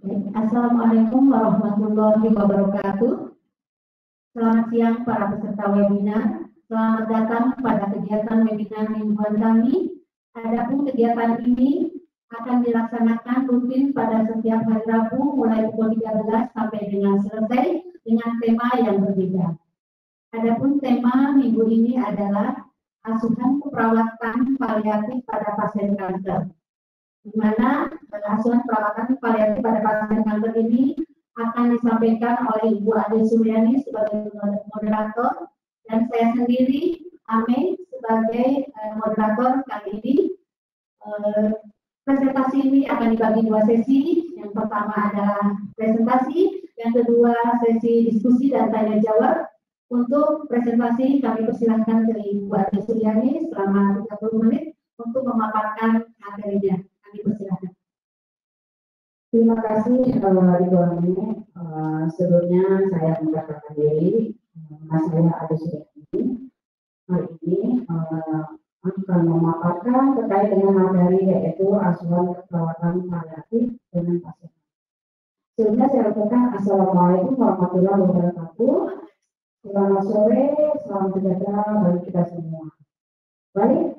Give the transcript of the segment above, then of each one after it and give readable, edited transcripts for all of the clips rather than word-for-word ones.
Assalamualaikum warahmatullahi wabarakatuh. Selamat siang para peserta webinar. Selamat datang pada kegiatan webinar mingguan kami. Adapun kegiatan ini akan dilaksanakan rutin pada setiap hari Rabu mulai pukul 13 sampai dengan selesai dengan tema yang berbeda. Adapun tema minggu ini adalah asuhan perawatan paliatif pada pasien kanker, di mana asuhan perawatan paliatif pada pasien kanker ini akan disampaikan oleh Ibu Ade Suryani sebagai moderator dan saya sendiri, Ame, sebagai moderator kali ini. Presentasi ini akan dibagi dua sesi. Yang pertama adalah presentasi, yang kedua sesi diskusi dan tanya jawab. Untuk presentasi kami persilahkan ke Ibu Ade Suryani selama 30 menit untuk memaparkan materinya. Kami persilahkan. Terima kasih Ibu Ani. Sebelumnya saya memperkenalkan diri. Saya Ade Suryani. Hari ini akan memaparkan terkait dengan materi yaitu asuhan perawatan paliatif dengan pasien. Sebelumnya saya ucapkan Assalamualaikum warahmatullahi wabarakatuh. Selamat sore, salam sejahtera bagi kita semua. Baik,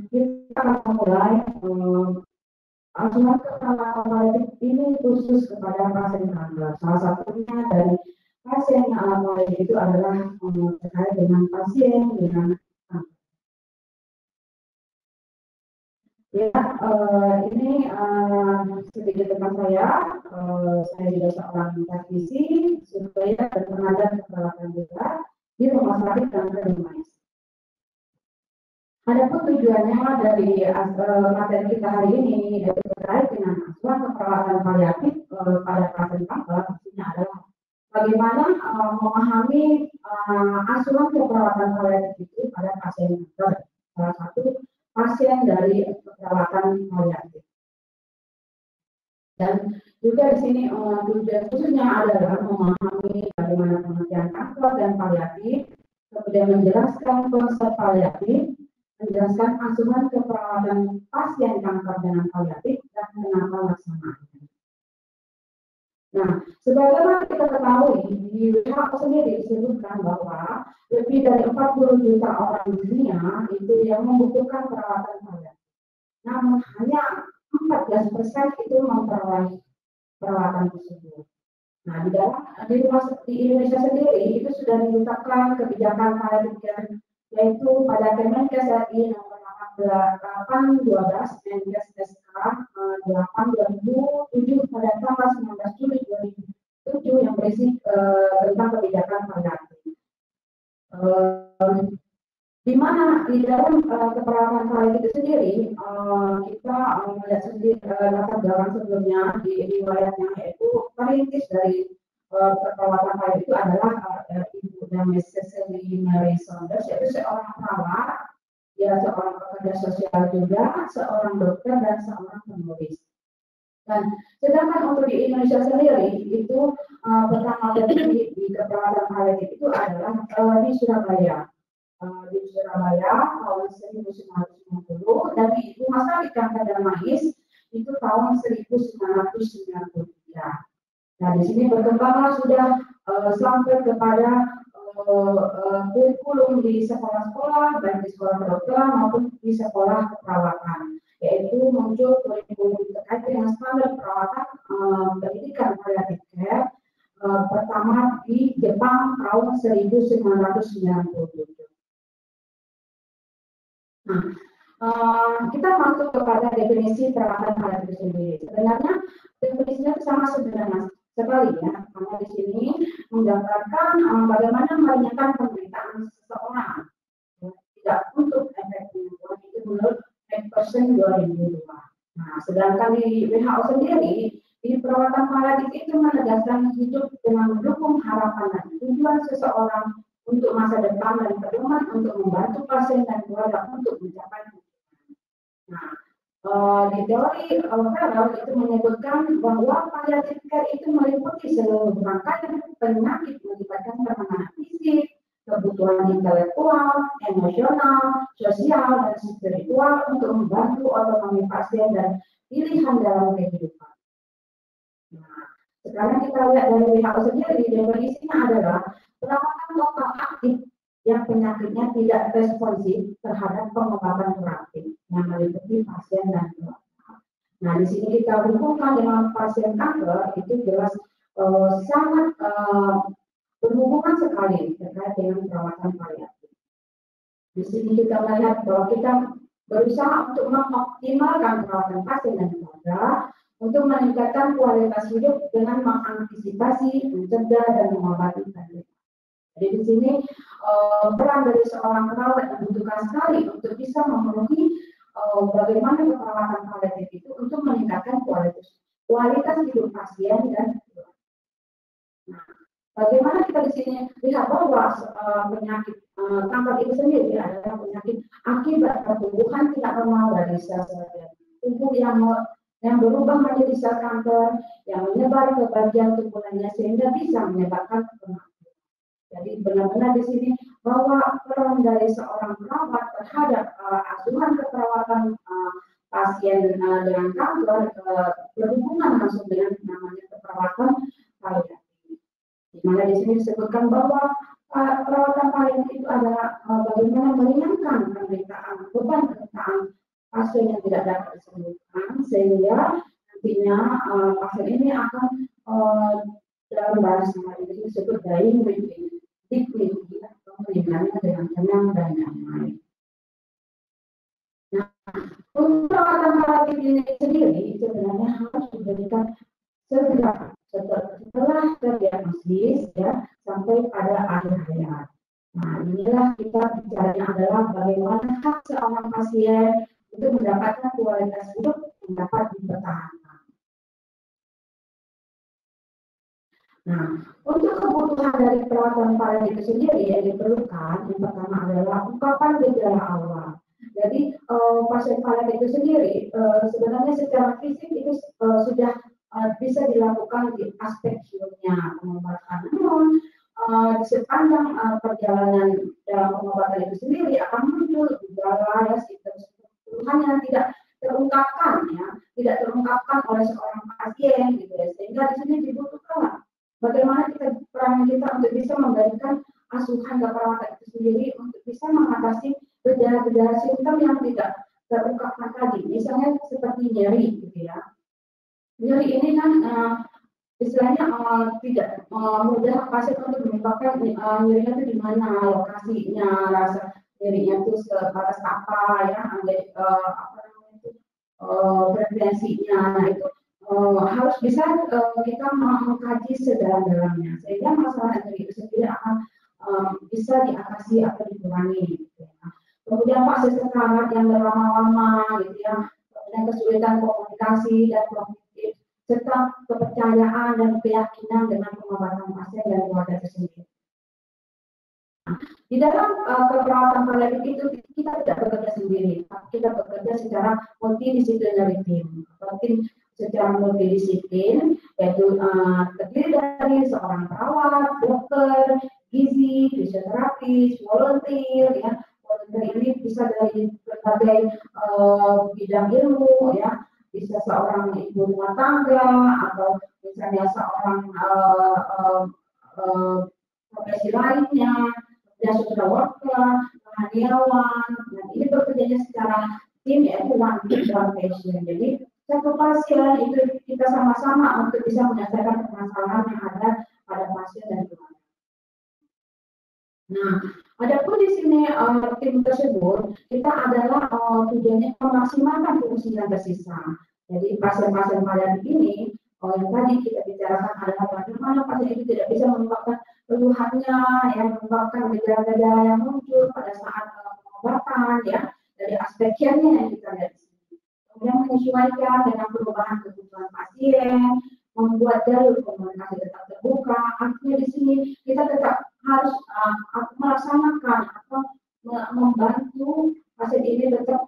kita akan mulai. Asuhan perawatan paliatif ini khusus kepada pasien kanker. Salah satunya dari pasien yang alami itu adalah terkait dengan pasien dengan kanker. Ya, ini sedikit tentang saya. Saya juga seorang praktisi, supaya bertenaga keperawatan juga di Rumah Sakit Kanker Unair. Adapun tujuannya dari materi kita hari ini yaitu terkait dengan asuhan perawatan paliatif pada pasien kanker, maksudnya adalah bagaimana memahami asuhan perawatan paliatif itu pada pasien kanker, salah satu pasien dari perawatan paliatif. Dan juga di sini tujuan khususnya adalah memahami bagaimana pengertian kanker dan paliatif, kemudian menjelaskan konsep paliatif, menjelaskan asuhan keperawatan pasien kanker dengan paliatif dan menata laksanaannya. Nah, sebagaimana kita ketahui, di WHO sendiri disebutkan bahwa lebih dari 40 juta orang di dunia itu yang membutuhkan perawatan paliatif. Namun hanya 14% itu memperoleh perawatan tersebut. Nah, di Indonesia sendiri itu sudah ditetapkan kebijakan paliatif yaitu pada Kemenkes RI nomor 812 Menkes SK 8/2007 pada tanggal 19 Juli 2007 yang berisi tentang kebijakan paliatif. Di mana di dalam keperawatan paliatif itu sendiri kita melihat sendiri latar belakang sebelumnya di riwayatnya yaitu perintis dari perawatan paliatif itu adalah Ibu namanya Cecily Mary Saunders, yaitu seorang perawat, ya seorang pekerja sosial juga, seorang dokter dan seorang penulis. Dan sedangkan untuk di Indonesia sendiri itu pertama kali di keperawatan paliatif itu adalah di Surabaya. Di Surabaya tahun 1990 dan di Rumah Sakit Kanker Darmais itu tahun 1993. Nah, di sini berkembanglah sudah sampai kepada kurikulum di sekolah-sekolah, baik di sekolah kedokteran maupun di sekolah keperawatan, yaitu muncul kurikulum terkait dengan standar perawatan pendidikan palliative care pertama di Jepang tahun 1997. Nah, kita masuk kepada definisi perawatan paliatif sendiri. Sebenarnya definisinya sama sederhana sekali ya, karena di sini menggambarkan bagaimana meringankan penderitaan seseorang tidak untuk efek penyembuhan itu menurut McPherson 2002. Nah, sedangkan di WHO sendiri di perawatan paliatif itu menegaskan hidup dengan mendukung harapan dan tujuan seseorang untuk masa depan dan pedoman untuk membantu pasien dan keluarga untuk mencapai tujuan. Nah, di teori Farrell itu menyebutkan bahwa palliative care itu meliputi seluruh rangkaian penyakit melibatkan penanganan fisik, kebutuhan intelektual, emosional, sosial, dan spiritual untuk membantu otonomi pasien dan pilihan dalam kehidupan. Nah, sekarang kita lihat dari WHO sendiri, definisinya adalah perawatan lokal aktif yang penyakitnya tidak responsif terhadap pengobatan terapi yang meliputi pasien dan keluarga. Nah, di sini kita hubungkan dengan pasien kanker, itu jelas sangat berhubungan sekali terkait dengan perawatan paliatif. Di sini kita melihat bahwa kita berusaha untuk mengoptimalkan perawatan pasien dan keluarga untuk meningkatkan kualitas hidup dengan mengantisipasi, mencegah, dan mengobati penderitaan. Jadi di sini peran dari seorang perawat dibutuhkan sekali untuk bisa memenuhi bagaimana perawatan paliatif itu untuk meningkatkan kualitas hidup pasien dan keluarga. Nah, bagaimana kita di sini lihat bahwa penyakit kanker itu sendiri adalah penyakit akibat pertumbuhan tidak normal dari sel-sel tubuh yang berubah menjadi sel kanker yang menyebar ke bagian tubuh lainnya sehingga bisa menyebabkan kematian. Jadi benar-benar di sini bahwa peran dari seorang perawat terhadap asuhan keperawatan pasien dengan kanker berhubungan langsung dengan namanya keperawatan paliatif. Di mana di sini disebutkan bahwa perawatan paliatif itu adalah bagaimana meringankan penderitaan, beban penderitaan pasien yang tidak dapat disembuhkan sehingga nantinya pasien ini akan dalam bahasa itu disebut dying with dignity atau meninggalnya dengan tenang dan damai. Nah, untuk perawatan paliatif ini sendiri sebenarnya harus diberikan segera setelah terdiagnosis ya sampai pada akhir hayat. Nah, inilah kita bicara adalah bagaimana hak seorang pasien untuk mendapatkan kualitas hidup yang dapat dipertahankan. Nah, untuk kebutuhan dari perawatan paliatif itu sendiri yang diperlukan, yang pertama adalah ungkapan gejala awal. Jadi pasien paliatif itu sendiri sebenarnya secara fisik itu sudah bisa dilakukan di aspek hidupnya pengobatan. Namun di sepanjang perjalanan dalam pengobatan itu sendiri akan muncul gejala ya kebutuhan yang tidak terungkapkan ya, tidak terungkapkan oleh seorang pasien gitu ya, sehingga di sini dibutuhkan bagaimana peran kita untuk bisa memberikan asuhan keperawatan itu sendiri untuk bisa mengatasi gejala-gejala simptom yang tidak terungkapkan tadi, misalnya seperti nyeri, gitu ya. Nyeri ini kan istilahnya tidak mudah pasien untuk mengungkapkan nyerinya itu di mana, lokasinya, rasa nyerinya itu sebatas apa, ya, apa namanya itu frekuensinya, nah itu. Harus bisa kita mengkaji sedalam-dalamnya sehingga masalah itu sendiri akan bisa diatasi atau dikurangi. Gitu ya. Kemudian fase sekarat yang berlama-lama, gitu ya, kemudian kesulitan komunikasi dan kognitif serta kepercayaan dan keyakinan dengan pengobatan pasien dan keluarga tersebut. Di dalam keperawatan paliatif itu kita tidak bekerja sendiri, tapi kita bekerja secara multidisipliner tim. Secara multidisiplin, yaitu terdiri dari seorang perawat, dokter, gizi, fisioterapis, volunteer, ya. Volunteer ini bisa dari berbagai bidang ilmu, ya. Bisa seorang ibu rumah tangga atau misalnya seorang profesi lainnya, dan social worker, karyawan. Nah, ini bekerjanya secara tim, yaitu one patient. Jadi satu pasien itu kita sama-sama untuk bisa menyelesaikan permasalahan yang ada pada pasien dan keluarga. Nah, adapun di sini tim tersebut kita adalah tujuannya memaksimalkan fungsi yang tersisa. Jadi pasien-pasien paliatif ini yang tadi kita bicarakan adalah bagaimana pasien itu tidak bisa mengungkapkan keluhannya, yang mengungkapkan gejala-gejala yang muncul pada saat pengobatan, ya, dari aspek yang kita lihat. Kemudian menyesuaikan dengan perubahan kebutuhan pasien, membuat jalur komunikasi tetap terbuka. Artinya di sini kita tetap harus melaksanakan atau membantu pasien ini tetap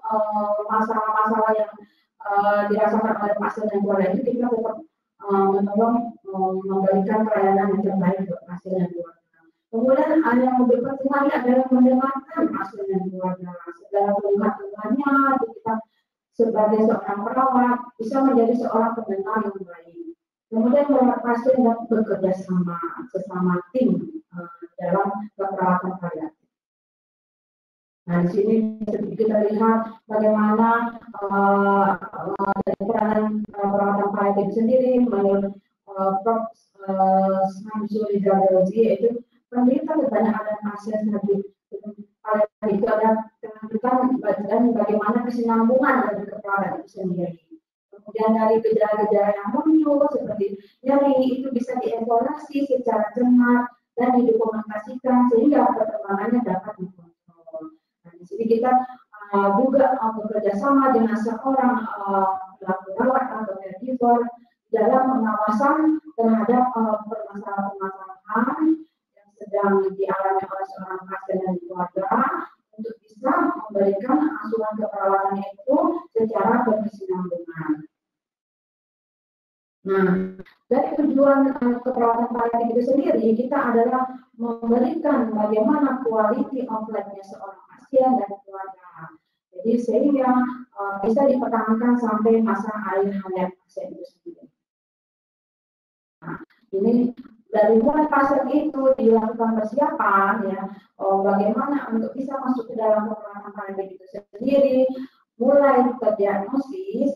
masalah-masalah yang dirasakan oleh pasien dan keluarga itu kita tetap menolong memberikan pelayanan yang terbaik untuk pasien dan keluarga. Kemudian yang lebih penting lagi adalah mendengarkan pasien dan keluarga. Segala keluhannya kita sebagai seorang perawat bisa menjadi seorang pendengar yang baik. Kemudian perawat pasien dapat bekerja sama sesama tim dalam keperawatan paliatif. Nah, di sini kita lihat bagaimana dari peranan perawatan paliatif sendiri menurut Prof. Samsul Rizaldozi, yaitu penderita kebanyakan pasien paliatif itu ada kelanjutan dan bagaimana kesinambungan dari keperawatan itu sendiri. Kemudian dari gejala-gejala yang muncul seperti nyeri itu bisa dievaluasi secara cermat dan didokumentasikan sehingga perkembangannya dapat dikontrol. Nah, di sini kita juga bekerja sama dengan seorang perawat atau caregiver dalam pengawasan terhadap permasalahan-permasalahan yang sedang dialami oleh seorang pasien dan keluarga untuk bisa memberikan asuhan keperawatan itu secara berkesinambungan. Nah, dari tujuan keperawatan paliatif itu sendiri, kita adalah memberikan bagaimana quality of life-nya seorang pasien dan keluarga. Jadi sehingga bisa dipertahankan sampai masa akhir hayat pasien itu sendiri. Nah, ini dari mulai pasien itu dilakukan persiapan ya, bagaimana untuk bisa masuk ke dalam keperawatan paliatif itu sendiri, mulai terdiagnosis.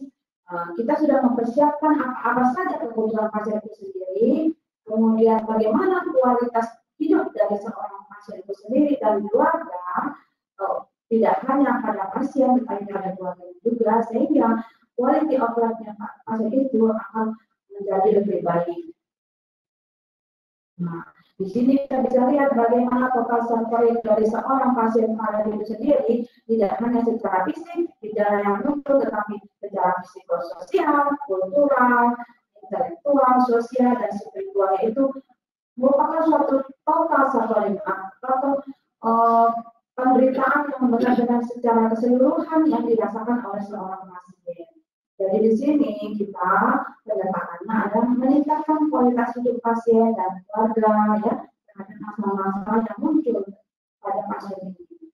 Kita sudah mempersiapkan apa saja kebutuhan pasien itu sendiri, kemudian bagaimana kualitas hidup dari seorang pasien itu sendiri dan keluarga, tidak hanya pada pasien tetapi pada keluarga juga, sehingga quality of life-nya pasien itu akan menjadi lebih baik. Nah, di sini kita bisa lihat bagaimana total suffering dari seorang pasien paliatif itu sendiri tidak hanya secara fisik, gejala yang muncul, tetapi secara psikososial, kultural, intelektual, sosial, dan spiritual, itu merupakan suatu total suffering atau penderitaan yang benar-benar secara keseluruhan yang dirasakan oleh seorang pasien. Jadi di sini kita pendekatannya adalah meningkatkan kualitas hidup pasien dan keluarga ya terhadap masalah-masalah yang muncul pada pasien ini.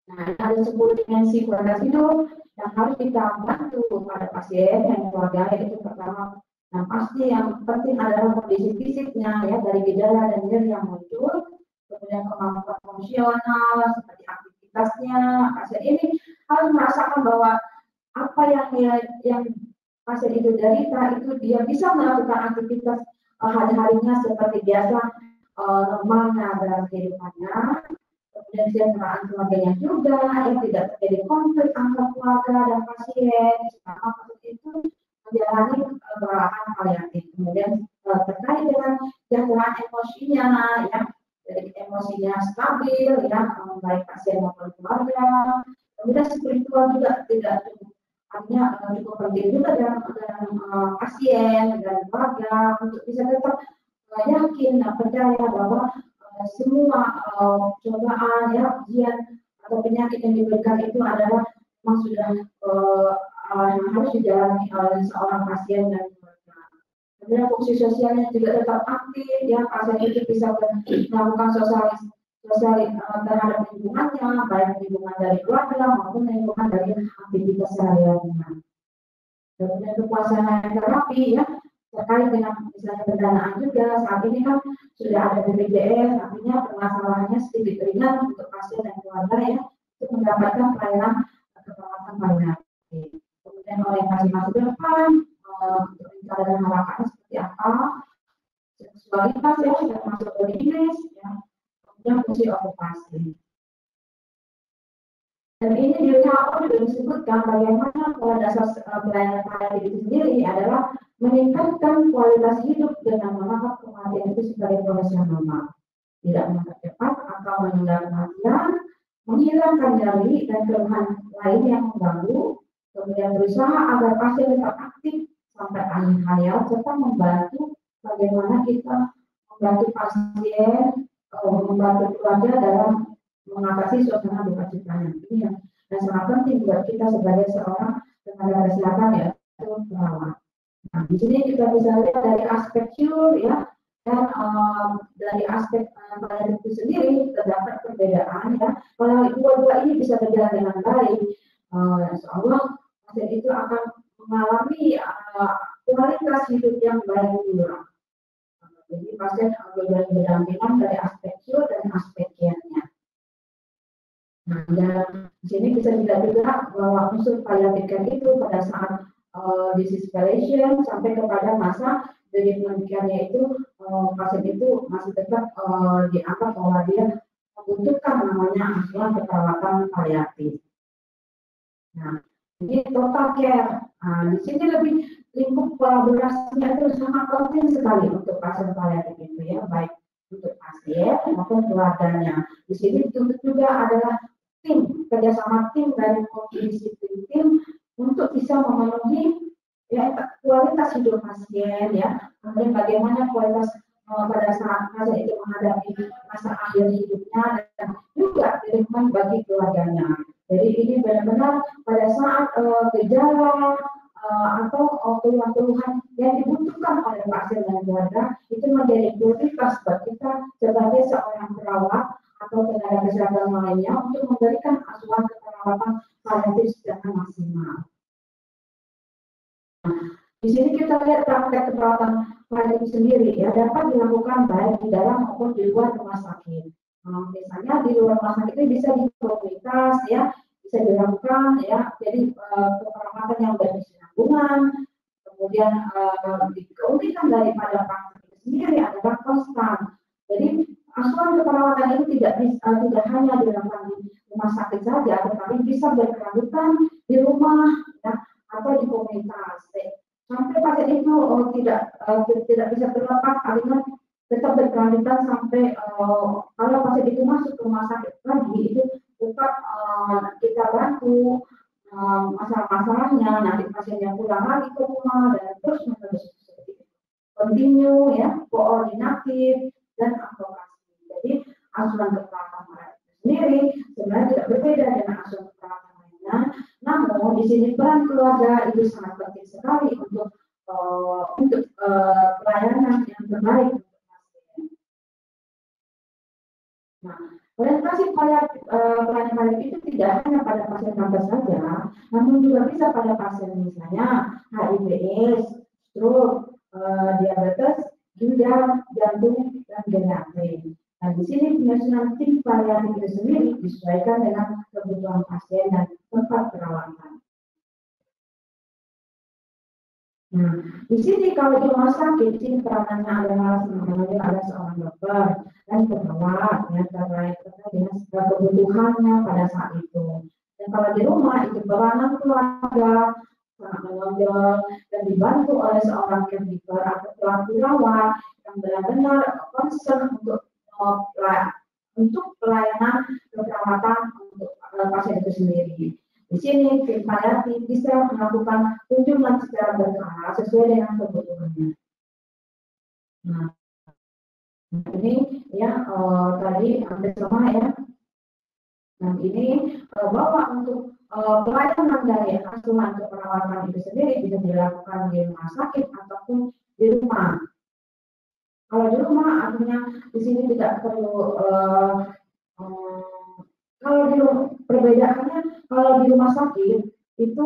Nah, ada 10 dimensi kualitas hidup yang harus kita bantu pada pasien dan keluarga, yaitu pertama, yang pasti yang penting adalah kondisi fisiknya ya, dari gejala dan nyeri yang muncul, kemudian kemampuan fungsional seperti aktivitasnya. Pasien ini harus merasakan bahwa apa yang pasien itu derita itu dia bisa melakukan aktivitas hari-harinya seperti biasa normalnya dalam kehidupannya. Kemudian kesejahteraan keluarganya juga, yang tidak terjadi konflik antara keluarga dan pasien, selama pasien itu menjalani perawatan paliatif. Kemudian terkait dengan kesejahteraan emosinya, ya, jadi emosinya stabil, ya, baik pasien maupun keluarga. Kemudian spiritual juga tidak cukup, artinya cukup penting juga dalam pasien dan keluarga untuk bisa tetap yakin dan percaya bahwa semua cobaan ya, ujian atau penyakit yang diberikan itu adalah memang sudah yang harus dijalani oleh seorang pasien dan keluarga. Kemudian fungsi sosialnya juga tetap aktif ya, pasien itu bisa melakukan sosial terhadap lingkungannya, baik lingkungan dari keluarga maupun lingkungan dari aktivitas sehari-harinya. Kemudian kepuasan terapi ya, terkait dengan misalnya pendanaan juga, saat ini kan sudah ada BPJS, artinya permasalahannya sedikit ringan untuk pasien dan keluarga ya, untuk mendapatkan pelayanan keperawatan paliatif. Kemudian orientasi masa depan, untuk rencana dan harapannya seperti apa, seksualitas ya, sudah masuk ke bisnis ya, kemudian fungsi okupasi. Dan ini di WHO juga disebutkan bagaimana pola dasar pelayanan paliatif itu sendiri adalah meningkatkan kualitas hidup dengan menangkap kematian itu sebagai proses yang normal, tidak mempercepat atau menunda kematian, menghilangkan nyeri dan keluhan lain yang mengganggu, kemudian berusaha agar pasien tetap aktif sampai akhir hayat, serta membantu bagaimana kita membantu pasien, membantu keluarga dalam mengatasi suasana duka citanya. Ini yang sangat penting buat kita sebagai seorang tenaga kesehatan, yaitu perawat. Nah, di sini kita bisa lihat dari aspek cure ya, dan dari aspek pelayanan itu sendiri terdapat perbedaan ya. Kalau dua-dua ini bisa berjalan dengan baik, insya Allah pasien itu akan mengalami kualitas hidup yang baik dulu. Jadi pasien berdampingan dari aspek Q dan aspek Y-nya. Nah, dan di sini bisa dilihat juga bahwa unsur paliatif care itu pada saat disease palliation sampai kepada masa dari penelitiannya itu pasien itu masih tetap dianggap bahwa dia membutuhkan namanya asuhan keperawatan paliatif. Nah, ini total care. Nah, di sini lebih lingkup kolaborasinya itu sangat penting sekali untuk pasien paliatif itu ya, baik untuk pasien maupun keluarganya. Di sini dituntut juga adalah tim, kerjasama tim dari multidisiplin tim untuk bisa memenuhi ya, kualitas hidup pasien ya, kemudian bagaimana kualitas pada saat pasien itu menghadapi masa akhir hidupnya dan juga lingkungan bagi keluarganya. Jadi ini benar-benar pada saat gejala atau keluhan-keluhan yang dibutuhkan oleh pasien dan keluarga itu menjadi prioritas buat kita sebagai seorang perawat atau tenaga kesehatan lainnya untuk memberikan asuhan keperawatan paliatif secara maksimal. Nah, di sini kita lihat praktek keperawatan paliatif sendiri ya dapat dilakukan baik di dalam maupun di luar rumah sakit. Misalnya di luar rumah sakit ini bisa di komunitas ya, bisa dilakukan ya. Jadi keperawatan yang berkesinambungan, kemudian keunikan daripada praktek itu sendiri adalah konstan. Jadi asuhan keperawatan ini tidak hanya dilakukan di rumah sakit saja, tetapi bisa berkelanjutan di rumah ya, atau di komunitas. Sampai pasien itu tidak bisa terlepas, aliran tetap berkelanjutan sampai kalau pasien itu masuk ke rumah sakit lagi itu tetap kita bantu masalah-masalahnya, nanti pasiennya pulang lagi ke rumah dan terus menerus seperti itu. Continue ya, koordinatif dan advokasi. Jadi asuhan keperawatan sendiri sebenarnya tidak berbeda dengan asuhan keperawatan lainnya. Namun di sini peran keluarga itu sangat penting sekali untuk pelayanan yang terbaik untuk pasien. Nah, orientasi pelayanan paliatif itu tidak hanya pada pasien kanker saja, namun juga bisa pada pasien misalnya HIV/AIDS, stroke, diabetes, ginjal, jantung, dan geriatrik. Nah, di sini penyusunan tim paliatif itu sendiri disesuaikan dengan kebutuhan pasien dan tempat perawatan. Nah, di sini kalau di rumah sakit, di sini peranannya adalah ada seorang dokter dan perawat ya terkait dengan kebutuhannya pada saat itu. Dan kalau di rumah itu peranan keluarga sangat menonjol dan dibantu oleh seorang caregiver atau perawat yang benar-benar concern untuk pelayanan keperawatan untuk pasien itu sendiri. Di sini tim paliatif bisa melakukan kunjungan secara berkala sesuai dengan kebutuhannya. Nah, ini ya tadi hampir sama ya. Nah, ini bahwa untuk pelayanan dari asuhan keperawatan itu sendiri bisa dilakukan di rumah sakit ataupun di rumah. Kalau di rumah artinya di sini tidak perlu kalau di perbedaannya kalau di rumah sakit itu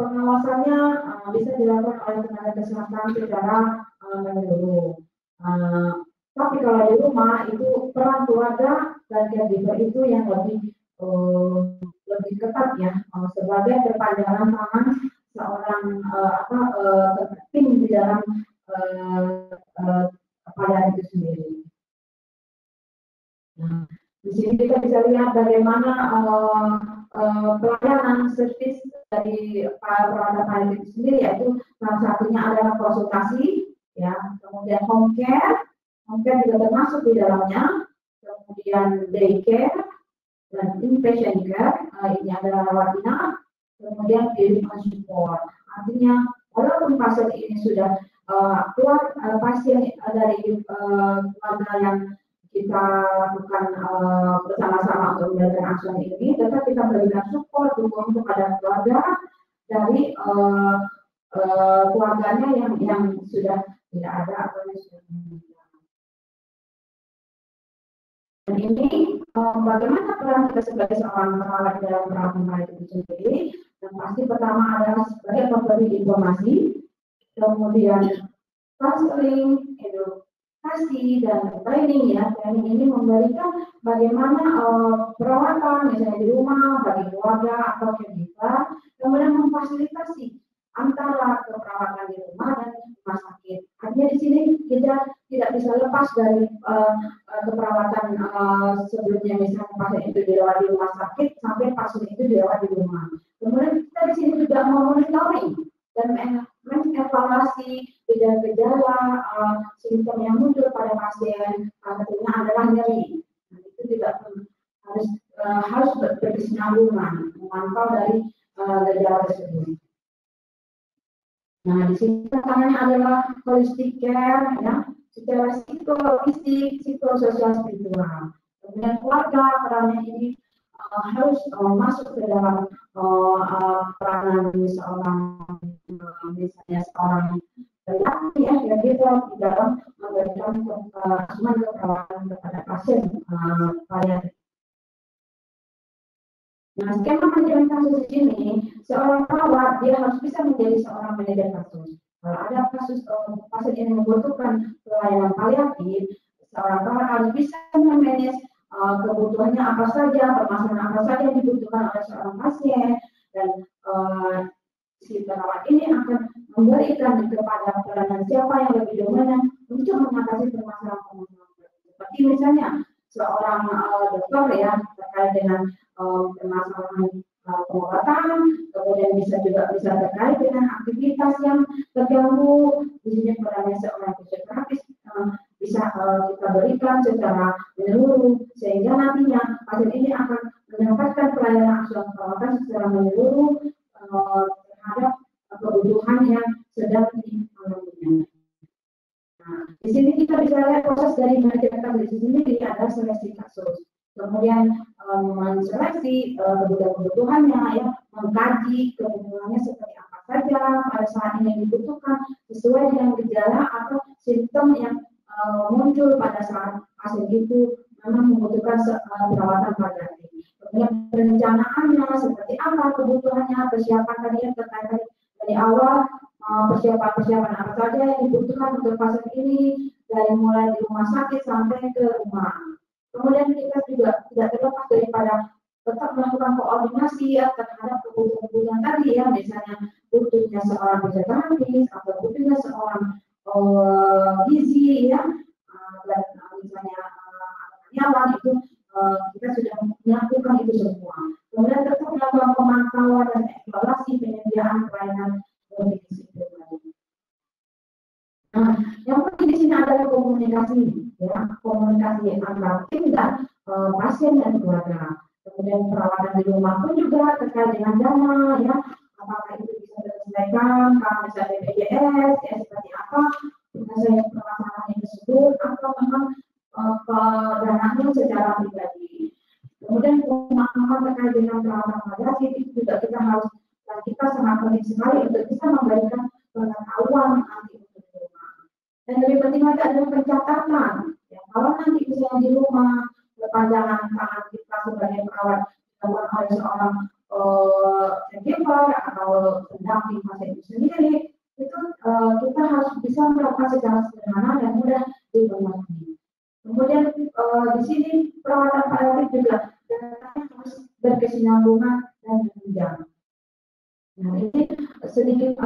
pengawasannya bisa dilakukan oleh tenaga kesehatan secara menyeluruh. Tapi kalau di rumah itu peran keluarga dan caregiver itu yang lebih ketat ya sebagai perpanjangan tangan seorang tim di dalam pelayanan itu sendiri. Nah, di sini kita bisa lihat bagaimana pelayanan servis dari perawat paliatif itu sendiri, yaitu salah satunya adalah konsultasi, ya, kemudian home care juga termasuk di dalamnya, kemudian day care dan inpatient care, ini adalah rawat inap, kemudian clinical support. Artinya, walaupun pasien ini sudah keluar pasien dari keluarga yang kita lakukan bersama-sama untuk memberikan asuhan ini, tetap kita berikan support dukungan kepada keluarga dari keluarganya yang sudah tidak ada atau yang sudah meninggal. Dan ini bagaimana peran kita sebagai seorang perawat dalam perawatan paliatif itu sendiri? Yang pasti pertama adalah sebagai pemberi informasi, kemudian counseling, edukasi dan training ya. Training ini memberikan bagaimana perawatan misalnya di rumah bagi keluarga atau caregiver, kemudian memfasilitasi antara keperawatan di rumah dan rumah sakit. Artinya di sini kita tidak bisa lepas dari keperawatan sebelumnya, misalnya pasien itu dirawat di rumah sakit sampai pasien itu dirawat di rumah. Kemudian kita di sini juga memonitoring dan mengevaluasi gejala-gejala simptom yang muncul pada pasien. Tentunya adalah nyeri. Nah, itu juga harus berkesinambungan memantau dari gejala tersebut. Nah, di sini tantangannya adalah holistic care, ya, secara psikofisik, psikososial, spiritual. Kemudian keluarga perannya ini harus masuk ke dalam peranan seorang misalnya seorang laki ya gitu di dalam memberikan asuhan keperawatan kepada pasien paliatif. Nah, skema manajemen kasus ini, seorang perawat dia harus bisa menjadi seorang manajer kasus. Kalau ada kasus pasien yang membutuhkan pelayanan paliatif, seorang perawat harus bisa memanage kebutuhannya apa saja, permasalahan apa saja yang dibutuhkan oleh seorang pasien, dan si perawat ini akan memberikan kepada pelayanan siapa yang lebih dominan untuk mengatasi permasalahan-permasalahan. Seperti misalnya seorang dokter ya terkait dengan permasalahan pengobatan, kemudian bisa terkait dengan aktivitas yang terganggu. Di sini perannya seorang fisioterapis bisa kita berikan secara menyeluruh sehingga nantinya pasien ini akan mendapatkan pelayanan asuhan perawatan secara menyeluruh terhadap kebutuhan yang sedang dialaminya. Nah, di sini kita bisa lihat proses dari manajemen kasus di sini ada seleksi kasus, kemudian menseleksi kebutuhannya, ya, mengkaji kebutuhannya seperti apa saja pada saat ini yang dibutuhkan sesuai dengan gejala atau simptom yang muncul pada saat pasien itu memang membutuhkan perawatan paliatif. Kemudian perencanaannya seperti apa kebutuhannya, persiapan tadi yang terkait dari awal, persiapan apa saja yang dibutuhkan untuk pasien ini dari mulai di rumah sakit sampai ke rumah. Kemudian kita juga tidak terlepas daripada tetap melakukan koordinasi ya, terhadap kebutuhan tadi ya, misalnya butuhnya seorang fisioterapis atau butuhnya seorang gizi ya, dan misalnya karyawan itu kita sudah melakukan itu semua. Kemudian tetap melakukan pemantauan dan evaluasi penyediaan pelayanan domestik pribadi. Nah, yang penting di sini adalah komunikasi, ya, komunikasi antara tim dan pasien dan keluarga. Kemudian perawatan di rumah pun juga terkait dengan dana, ya, apakah itu bisa diselesaikan, kalau misalnya BPJS, ya seperti apa, penyelesaian permasalahan tersebut, atau memang dananya secara pribadi. Kemudian pemahaman terkait dengan perawatan paliatif itu juga kita harus, dan kita sangat penting sekali untuk bisa memberikan pengetahuan nanti untuk di rumah. Dan lebih penting lagi adalah pencatatan. Ya, kalau nanti misalnya di rumah perpanjangan tangan kita sebagai perawat dilakukan oleh seorang caregiver atau pendamping pasien itu sendiri, itu kita harus bisa melakukan secara sederhana dan mudah dimengerti. Kemudian di sini perawatan paliatif juga harus berkesinambungan dan berjenjang. Nah, ini sedikit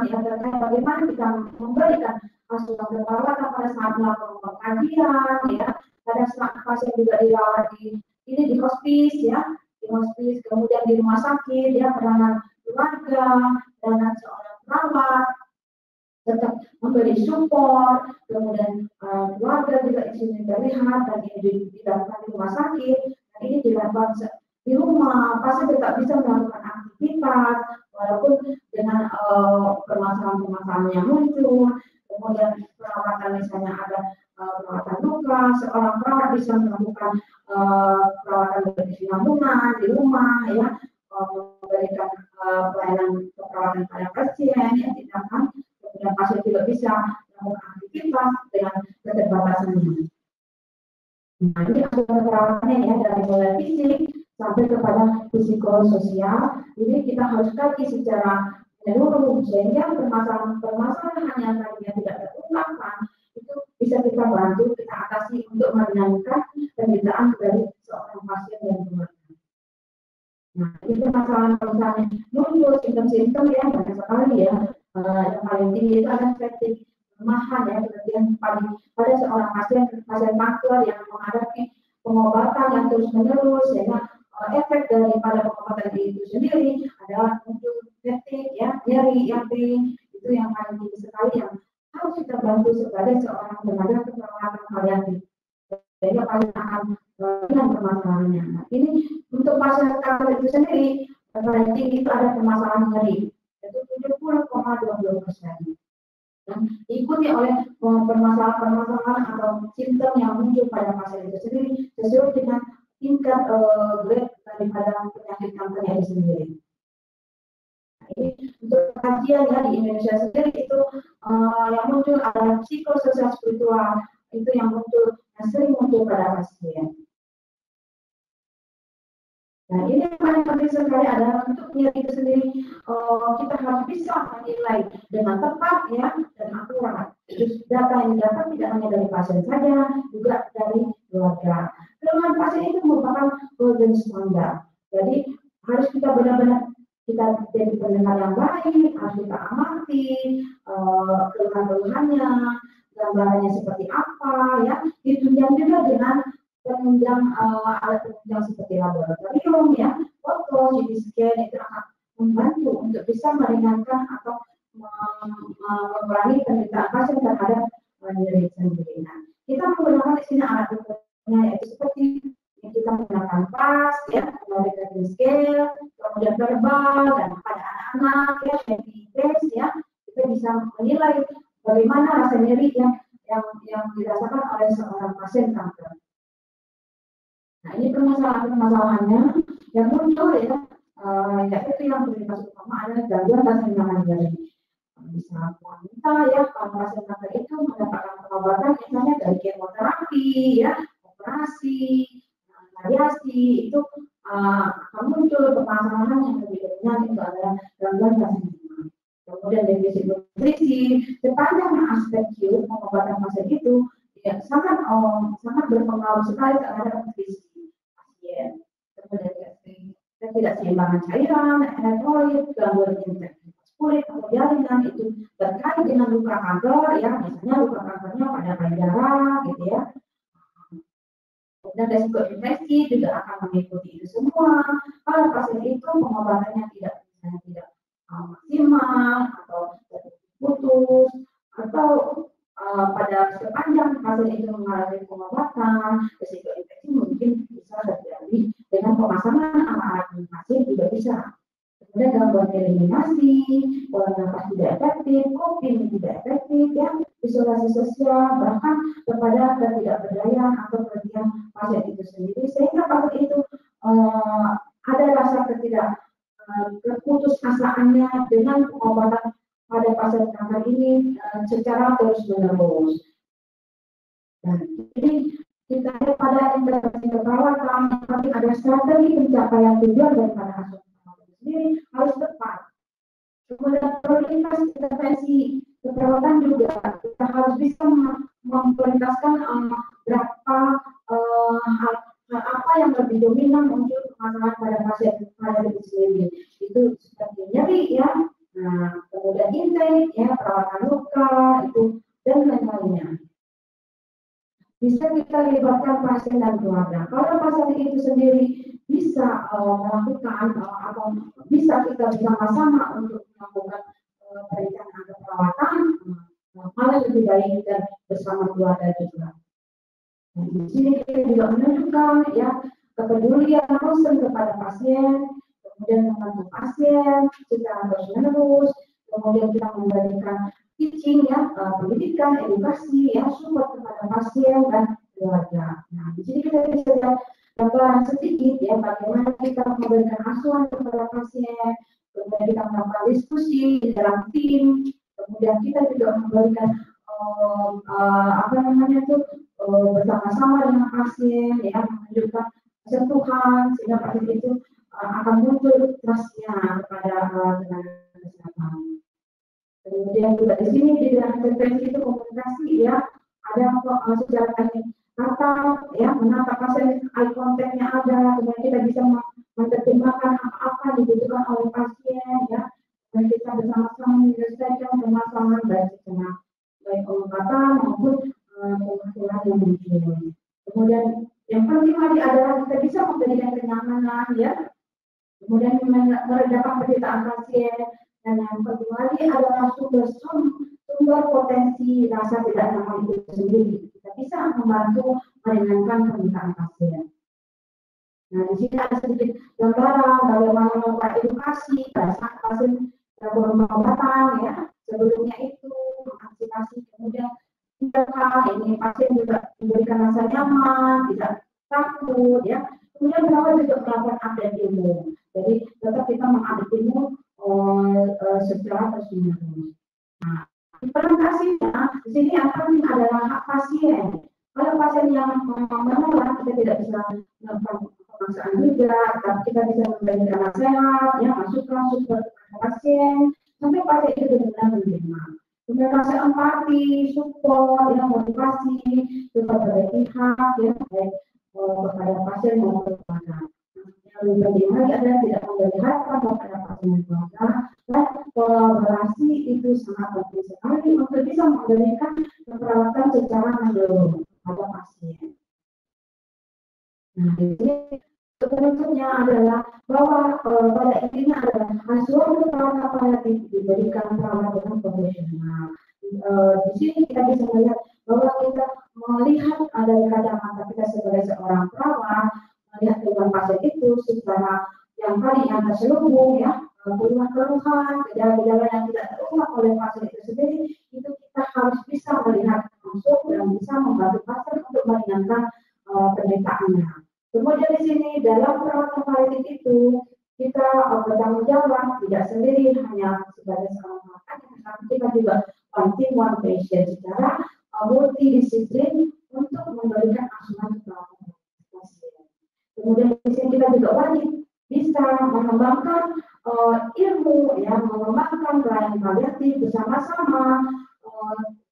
ya terkait bagaimana kita memberikan asuhan perawatan pada saat melakukan pengkajian, ya, pada saat pasien juga dirawat di hospis, ya, di hospis, kemudian di rumah sakit, ya, peranan keluarga, peranan seorang perawat, tetap memberi support, kemudian keluarga juga di sini terlihat dan ini dilakukan di rumah sakit, dan ini dilakukan di rumah, pasien tetap bisa melakukan aktivitas walaupun dengan permasalahan-permasalahan yang muncul. Kemudian perawatan misalnya ada perawatan luka, seorang perawat bisa melakukan perawatan berkesinambungan di rumah, ya, memberikan pelayanan perawatan pada pasien yang tindakan. Kemudian pasien juga bisa melakukan aktivitas dengan keterbatasannya. Nah, ini asuhan perawatannya ya, dari mulai fisik, sampai kepada psikososial. Jadi kita harus kaji secara menyeluruh sehingga permasalahan yang tadinya tidak terungkapkan itu bisa kita bantu, kita atasi untuk meringankan penderitaan dari seorang pasien dan keluarga. Nah, itu masalah kalau misalnya muncul simptom-simptom yang banyak sekali ya. Yang paling tinggi itu ada fatigue, kelemahan ya, seperti yang paling pada seorang pasien faktor yang menghadapi pengobatan yang terus menerus, sehingga efek daripada pengobatan itu sendiri adalah muncul fatigue ya, nyeri, yakin, itu yang paling tinggi sekali yang harus kita bantu sebagai seorang tenaga keperawatan paliatif. Jadi paling akan dengan permasalahannya. Nah, ini untuk pasien kanker itu sendiri paling tinggi itu ada permasalahan nyeri, yaitu 70,20%. Dan diikuti oleh permasalahan atau simptom yang muncul pada pasien itu sendiri sesuai dengan tingkat grade daripada penyakit kankernya itu sendiri. Nah, ini untuk kajian ya di Indonesia sendiri itu yang muncul adalah psikososial spiritual, itu yang muncul yang sering muncul pada pasien. Nah, ini yang paling penting sekali adalah untuk nyeri itu sendiri kita harus bisa menilai dengan tepat ya dan akurat. Terus data yang didapat tidak hanya dari pasien saja, juga dari keluarga. Keluhan pasien itu merupakan golden standard. Jadi harus kita benar-benar kita jadi pendengar yang baik, harus kita amati keluhan-keluhannya, gambarannya seperti apa ya, ditunjang juga dengan penunjang alat penunjang seperti laboratorium ya, foto, CT scan itu akan membantu untuk bisa meringankan atau mengurangi penderitaan pasien terhadap nyeri sendiri. Nah, kita menggunakan di sini alat ukurnya yaitu seperti yang kita menggunakan pas ya, kemudian scale, kemudian verbal dan pada anak-anak ya, heavy base ya, kita bisa menilai bagaimana rasa nyeri yang dirasakan oleh seorang pasien kanker. Nah, ini permasalahannya yang muncul ya, yaitu yang prioritas utama adalah gangguan rasa nyaman nyeri. Bisa wanita ya, kalau pasien kanker itu mendapatkan pengobatan misalnya dari kemoterapi ya, operasi, radiasi, itu akan muncul permasalahan yang lebih dominan itu adalah gangguan rasa nyaman. Kemudian defisit nutrisi, sepanjang aspek pengobatan pasien itu ya, sangat berpengaruh sekali terhadap nutrisi pasien. Kemudian ketidakseimbangan cairan, elektrolit, gangguan infeksi kulit atau jaringan itu terkait dengan luka kanker ya, misalnya luka kankernya pada payudara gitu ya. Dan resiko infeksi juga akan mengikuti itu semua. Kalau pasien itu pengobatannya tidak maksimal atau putus atau pada sepanjang pasien itu mengalami pengobatan, resiko infeksi mungkin bisa terjadi dengan pemasangan alat-alat pasien juga bisa. Kemudian gangguan eliminasi, pola nafas tidak efektif, coping tidak efektif, ya, isolasi sosial, bahkan kepada ketidakberdayaan atau kerugian pasien itu sendiri, sehingga pasien itu ada rasa keputus asaannya dengan pengobatan pada pasien kanker ini secara terus-menerus. Nah, jadi kita lihat pada intervensi keperawatan, tapi ada strategi pencapaian tujuan daripada asuhan sendiri harus tepat. Kemudian prioritas intervensi keperawatan juga kita harus bisa memprioritaskan berapa hal apa yang lebih dominan untuk permasalahan pada pasien pada diri sendiri. Itu seperti nyeri ya, nah, kemudian intake ya, perawatan luka itu dan lain-lainnya. Bisa kita libatkan pasien dan keluarga. Kalau pasien itu sendiri bisa melakukan atau bisa kita bersama-sama untuk melakukan perencanaan atau perawatan, malah lebih baik dan bersama keluarga juga. Nah, di sini kita juga menunjukkan ya kepedulian konsen kepada pasien, kemudian membantu pasien secara terus-menerus, kemudian kita memberikan teaching ya, pendidikan, edukasi ya, support kepada pasien dan keluarga. Nah, di sini kita bisa lihat gambaran sedikit ya bagaimana kita memberikan asuhan kepada pasien, kemudian kita melakukan diskusi di dalam tim, kemudian kita juga memberikan bersama-sama dengan pasien ya, menunjukkan sentuhan sehingga pasien itu akan muncul trust-nya kepada tenaga kesehatan. Kemudian juga di sini di dalam intervensi itu komunikasi ya, ada secara teknik kata ya, menatap pasien, eye contact-nya ada, kemudian kita bisa menerjemahkan apa dibutuhkan oleh pasien ya, dan kita bersama-sama menyelesaikan permasalahan baik secara baik pengobatan maupun pengasuhan yang muncul. Kemudian yang penting lagi adalah kita bisa memberikan kenyamanan ya, kemudian meredakan penderitaan pasien, dan yang penting lagi adalah sumber potensi rasa tidak nyaman itu sendiri. Kita bisa membantu meringankan penderitaan pasien. Nah, di sini ada sedikit gambaran bagaimana melakukan edukasi pada saat pasien pengobatan ya, sebelumnya itu antisipasi, kemudian ini pasien juga diberikan rasa nyaman, tidak takut ya. Kemudian kita juga melakukan update ilmu. Jadi tetap kita mengupdate ilmu secara terus-menerus. Nah, implementasinya di sini yang penting adalah hak pasien. Kalau pasien yang menolak, kita tidak bisa melakukan pemaksaan juga, tapi kita bisa memberikan nasihat, ya, masukan support kepada pasien sampai pasien itu benar-benar menerima. Kemudian rasa empati, support, ya, motivasi kepada pihak, ya, baik kepada pasien maupun keluarga. Yang lebih penting lagi adalah tidak memberi harapan kepada pasien dan keluarga, dan kolaborasi itu sangat penting sekali untuk bisa memberikan perawatan secara menyeluruh kepada pasien. Nah, ini penutupnya adalah bahwa pada intinya adalah suatu perawatan paliatif diberikan perawatan profesional. Di sini kita bisa melihat bahwa kita melihat dari kacamata kita sebagai seorang perawat, melihat keluhan pasien itu secara yang tadi yang terselubung ya, keluhan-keluhan, gejala-gejala yang tidak terungkap oleh pasien itu sendiri, itu kita harus bisa melihat langsung dan bisa membantu pasien untuk meringankan penderitaannya. Kemudian di sini dalam perawatan paliatif itu kita bertanggung jawab tidak sendiri hanya sebagai seorang perawat, tetapi kita juga one team one patient secara multidisiplin untuk memberikan asuhan kepada pasien. Kemudian di sini kita juga wajib bisa mengembangkan ilmu, ya, mengembangkan pelayanan paliatif bersama-sama.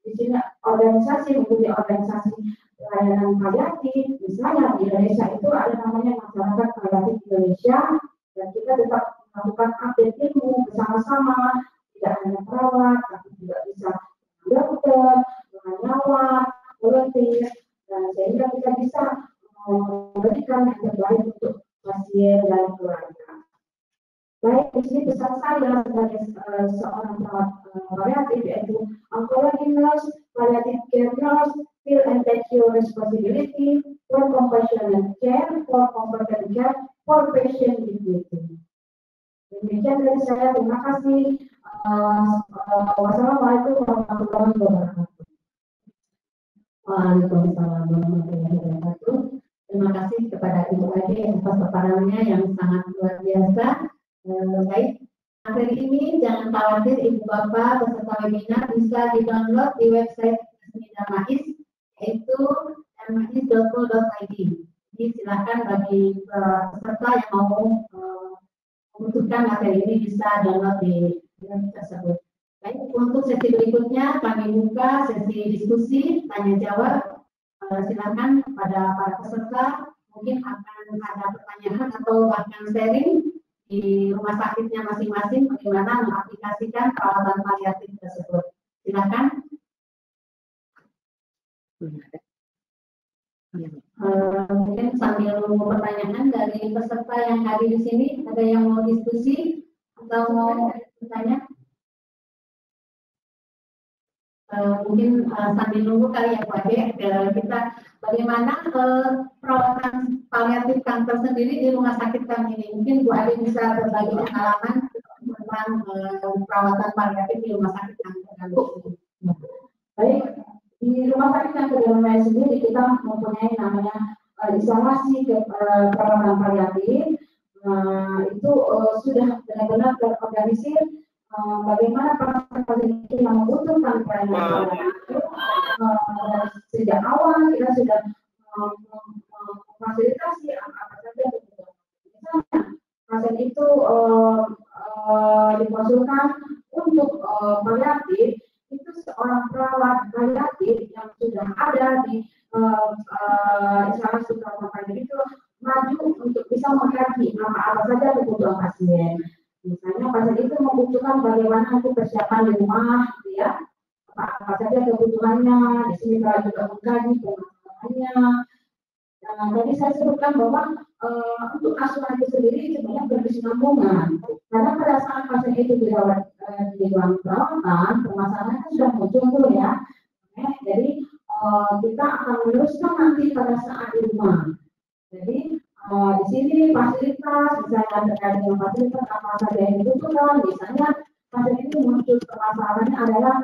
Di sini organisasi menjadi organisasi pelayanan paliatif, misalnya di Indonesia itu ada namanya Masyarakat Paliatif Indonesia, dan kita tetap melakukan update ilmu bersama-sama, tidak hanya perawat, tapi juga bisa dokter, penyawat, volunteer, dan sehingga kita bisa memberikan yang terbaik untuk pasien dan keluarga. Baik, di sini pesan saya sebagai seorang perawat paliatif yaitu oncology nurse, palliative care nurse, feel and take your responsibility for compassionate care, for competent care, for patient dignity. Demikian dari saya, terima kasih. Wassalamualaikum warahmatullahi wabarakatuh. Waalaikumsalam warahmatullahi wabarakatuh. Terima kasih kepada Ibu Ade atas keparangannya yang sangat luar biasa. Baik, materi ini jangan khawatir Ibu Bapak peserta webinar bisa di-download di website resmi Darmais, yaitu darmais.co.id. Jadi silakan bagi peserta yang mau membutuhkan materi ini bisa download di website tersebut. Baik, untuk sesi berikutnya kami buka sesi diskusi tanya jawab. Silakan kepada para peserta, mungkin akan ada pertanyaan atau bahkan sharing di rumah sakitnya masing-masing bagaimana mengaplikasikan perawatan paliatif tersebut. Silakan. Mungkin sambil menunggu pertanyaan dari peserta yang hadir di sini, ada yang mau diskusi atau mau bertanya? Mungkin sambil nunggu kali ya Pak Ade, kita bagaimana perawatan paliatif kanker sendiri di rumah sakit kami ini. Mungkin Bu Ade bisa berbagi pengalaman tentang perawatan paliatif di rumah sakit kanker kami ini. Baik, di rumah sakit kanker Darmais sendiri kita mempunyai namanya isolasi perawatan paliatif. Itu sudah benar-benar terorganisir. Bagaimana pasien yang membutuhkan pelayanan sejak awal kita sudah memfasilitasi apa saja paliatif, itu seorang perawat paliatif yang sudah ada di instansi perawatan paliatif itu maju untuk bisa mengkaji apa saja kebutuhan pasien. Misalnya pasien itu membutuhkan bagaimana nanti persiapan di rumah, gitu ya, apa saja kebutuhannya. Di sini kita juga mengkaji permasalahannya. Tadi saya sebutkan bahwa untuk asuhan itu sendiri sebenarnya berkesinambungan. Karena pada saat pasien itu dirawat di ruang perawatan, permasalahan kan sudah muncul tuh ya. Jadi kita akan meneruskan nanti pada saat di rumah. Jadi di sini fasilitas, misalnya terkait dengan fasilitas apa saja yang dibutuhkan. Misalnya pasien itu muncul permasalahannya adalah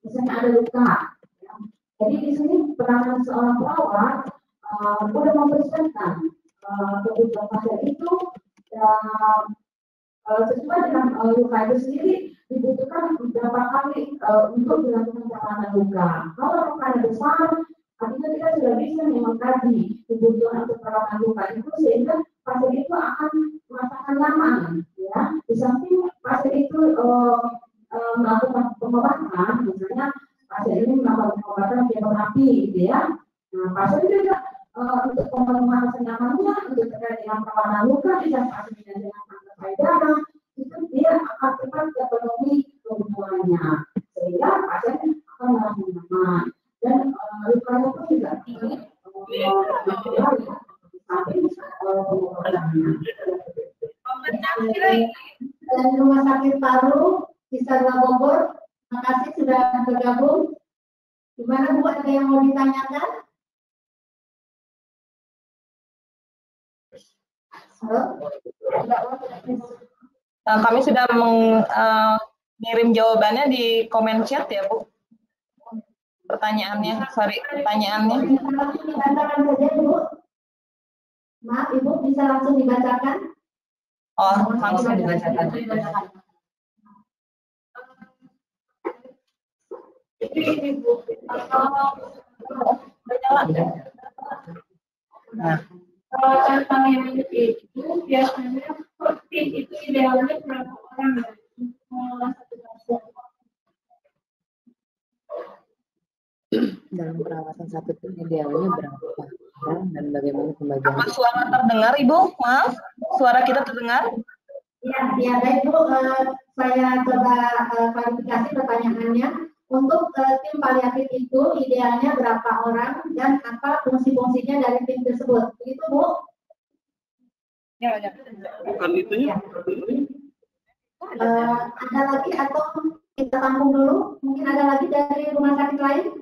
misalnya ada luka. Ya. Jadi di sini peranan seorang perawat sudah mempersiapkan kebutuhan pasien itu sesuai dengan luka itu sendiri dibutuhkan beberapa kali untuk dilakukan perawatan luka. Kalau lukanya besar, artinya kita sudah bisa mengkaji kebutuhan untuk perawatan luka itu sehingga pasien itu akan merasakan nyaman. Ya, di samping pasien itu melakukan pengobatan, misalnya pasien ini melakukan pengobatan kemoterapi, gitu ya. Nah, pasien juga untuk pemenuhan rasa nyamannya, untuk terkait dengan perawatan luka, bisa pasien dengan kanker payudara, itu dia akan cepat terpenuhi kebutuhannya, sehingga pasien akan merasa nyaman. Dan lukanya pun juga dan Rumah Sakit Paru Cisarua Bogor, terima kasih sudah bergabung. Gimana Bu, ada yang mau ditanyakan? Halo? Kami sudah mengirim jawabannya di komen chat ya Bu. Pertanyaannya. Bisa langsung dibacakan saja Bu. Maaf Ibu, bisa langsung dibacakan? Oh, langsung dibacakan. Nah, perawatan yang itu biasanya tim itu idealnya berapa orang ya? Dalam perawatan satu tim idealnya berapa orang dan bagaimana pembagian? Apa suara terdengar Ibu? Maaf, suara kita terdengar? Ya baik Bu, saya coba klarifikasi pertanyaannya. Untuk tim paliatif itu idealnya berapa orang dan apa fungsi-fungsinya dari tim tersebut? Begitu Bu? Ya. Bukan itunya. Ada lagi atau kita tampung dulu? Mungkin ada lagi dari rumah sakit lain?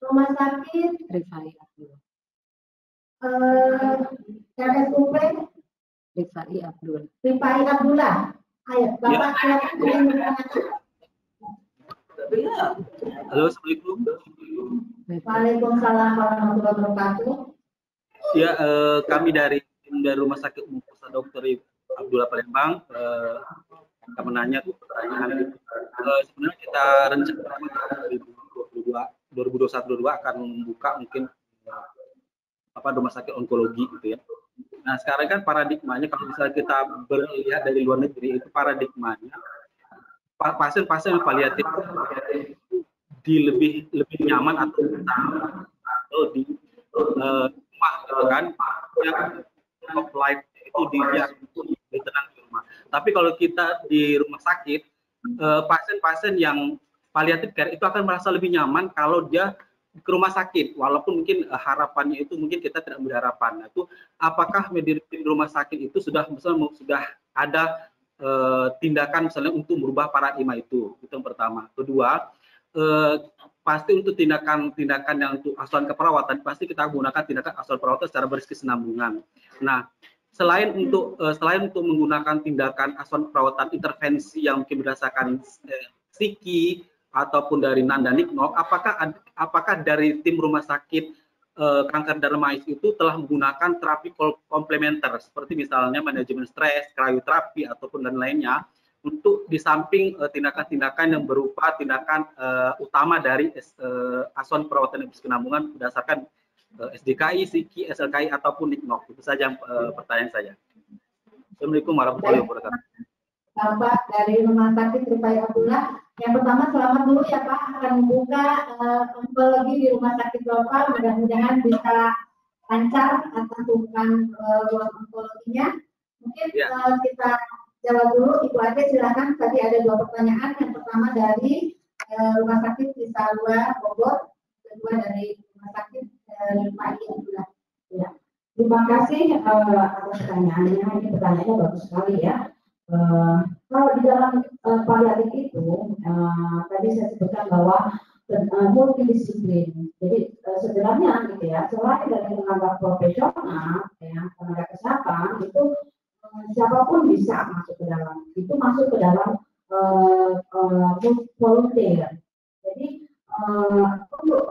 Rumah sakit Rifai Abdul. RSUP Rifai Abdul. Rifai Abdullah. Ayo, Bapak silakan. Halo, Assalamualaikum. Waalaikumsalam warahmatullahi wabarakatuh. Ya, kami dari Rumah Sakit Umum Pusat Dr. Abdullah Palembang kita menanya pertanyaan. Sebenarnya kita rencana 2021-2022 akan membuka mungkin rumah sakit onkologi gitu ya. Nah, sekarang kan paradigmanya kalau misalnya kita melihat dari luar negeri itu paradigmanya pasien-pasien paliatif lebih nyaman atau di rumah gitu kan, yang of life itu di tenang di rumah. Tapi kalau kita di rumah sakit, pasien-pasien yang paliatif care itu akan merasa lebih nyaman kalau dia ke rumah sakit, walaupun mungkin harapannya itu mungkin kita tidak berharapan. Nah, itu apakah di rumah sakit itu sudah ada tindakan misalnya untuk merubah paradigma itu yang pertama. Kedua, pasti untuk tindakan yang untuk asuhan keperawatan pasti kita gunakan tindakan asuhan perawatan secara berkesinambungan. Nah, selain untuk menggunakan tindakan asuhan perawatan intervensi yang mungkin berdasarkan psiki ataupun dari Nanda Nikno, apakah dari tim rumah sakit kanker Darmais itu telah menggunakan terapi komplementer seperti misalnya manajemen stres, krioterapi ataupun dan lainnya untuk di samping tindakan-tindakan yang berupa tindakan utama dari asuhan perawatan berkesinambungan berdasarkan SDKI, SIKI, SLKI ataupun Nikno. Itu saja pertanyaan saya. Assalamualaikum warahmatullahi wabarakatuh. Bapak dari Rumah Sakit Rifai Abdullah, Yang pertama, selamat dulu ya Pak, akan membuka onkologi di Rumah Sakit Global. Mudah-mudahan bisa lancar atas bukan ruang onkologinya. Mungkin kita jawab dulu, Ibu Ade silakan. Tadi ada 2 pertanyaan. Yang pertama dari Rumah Sakit Cisarua Bogor, kedua dari Rumah Sakit Pak Ibu. Ya. Terima kasih atas pertanyaannya. Ini pertanyaannya bagus sekali ya. Kalau di dalam paliatif itu tadi saya sebutkan bahwa multidisiplin. Jadi sebenarnya gitu ya, selain dari tenaga profesional, ya, tenaga kesehatan itu siapapun bisa masuk ke dalam. Itu masuk ke dalam volunteer. Jadi untuk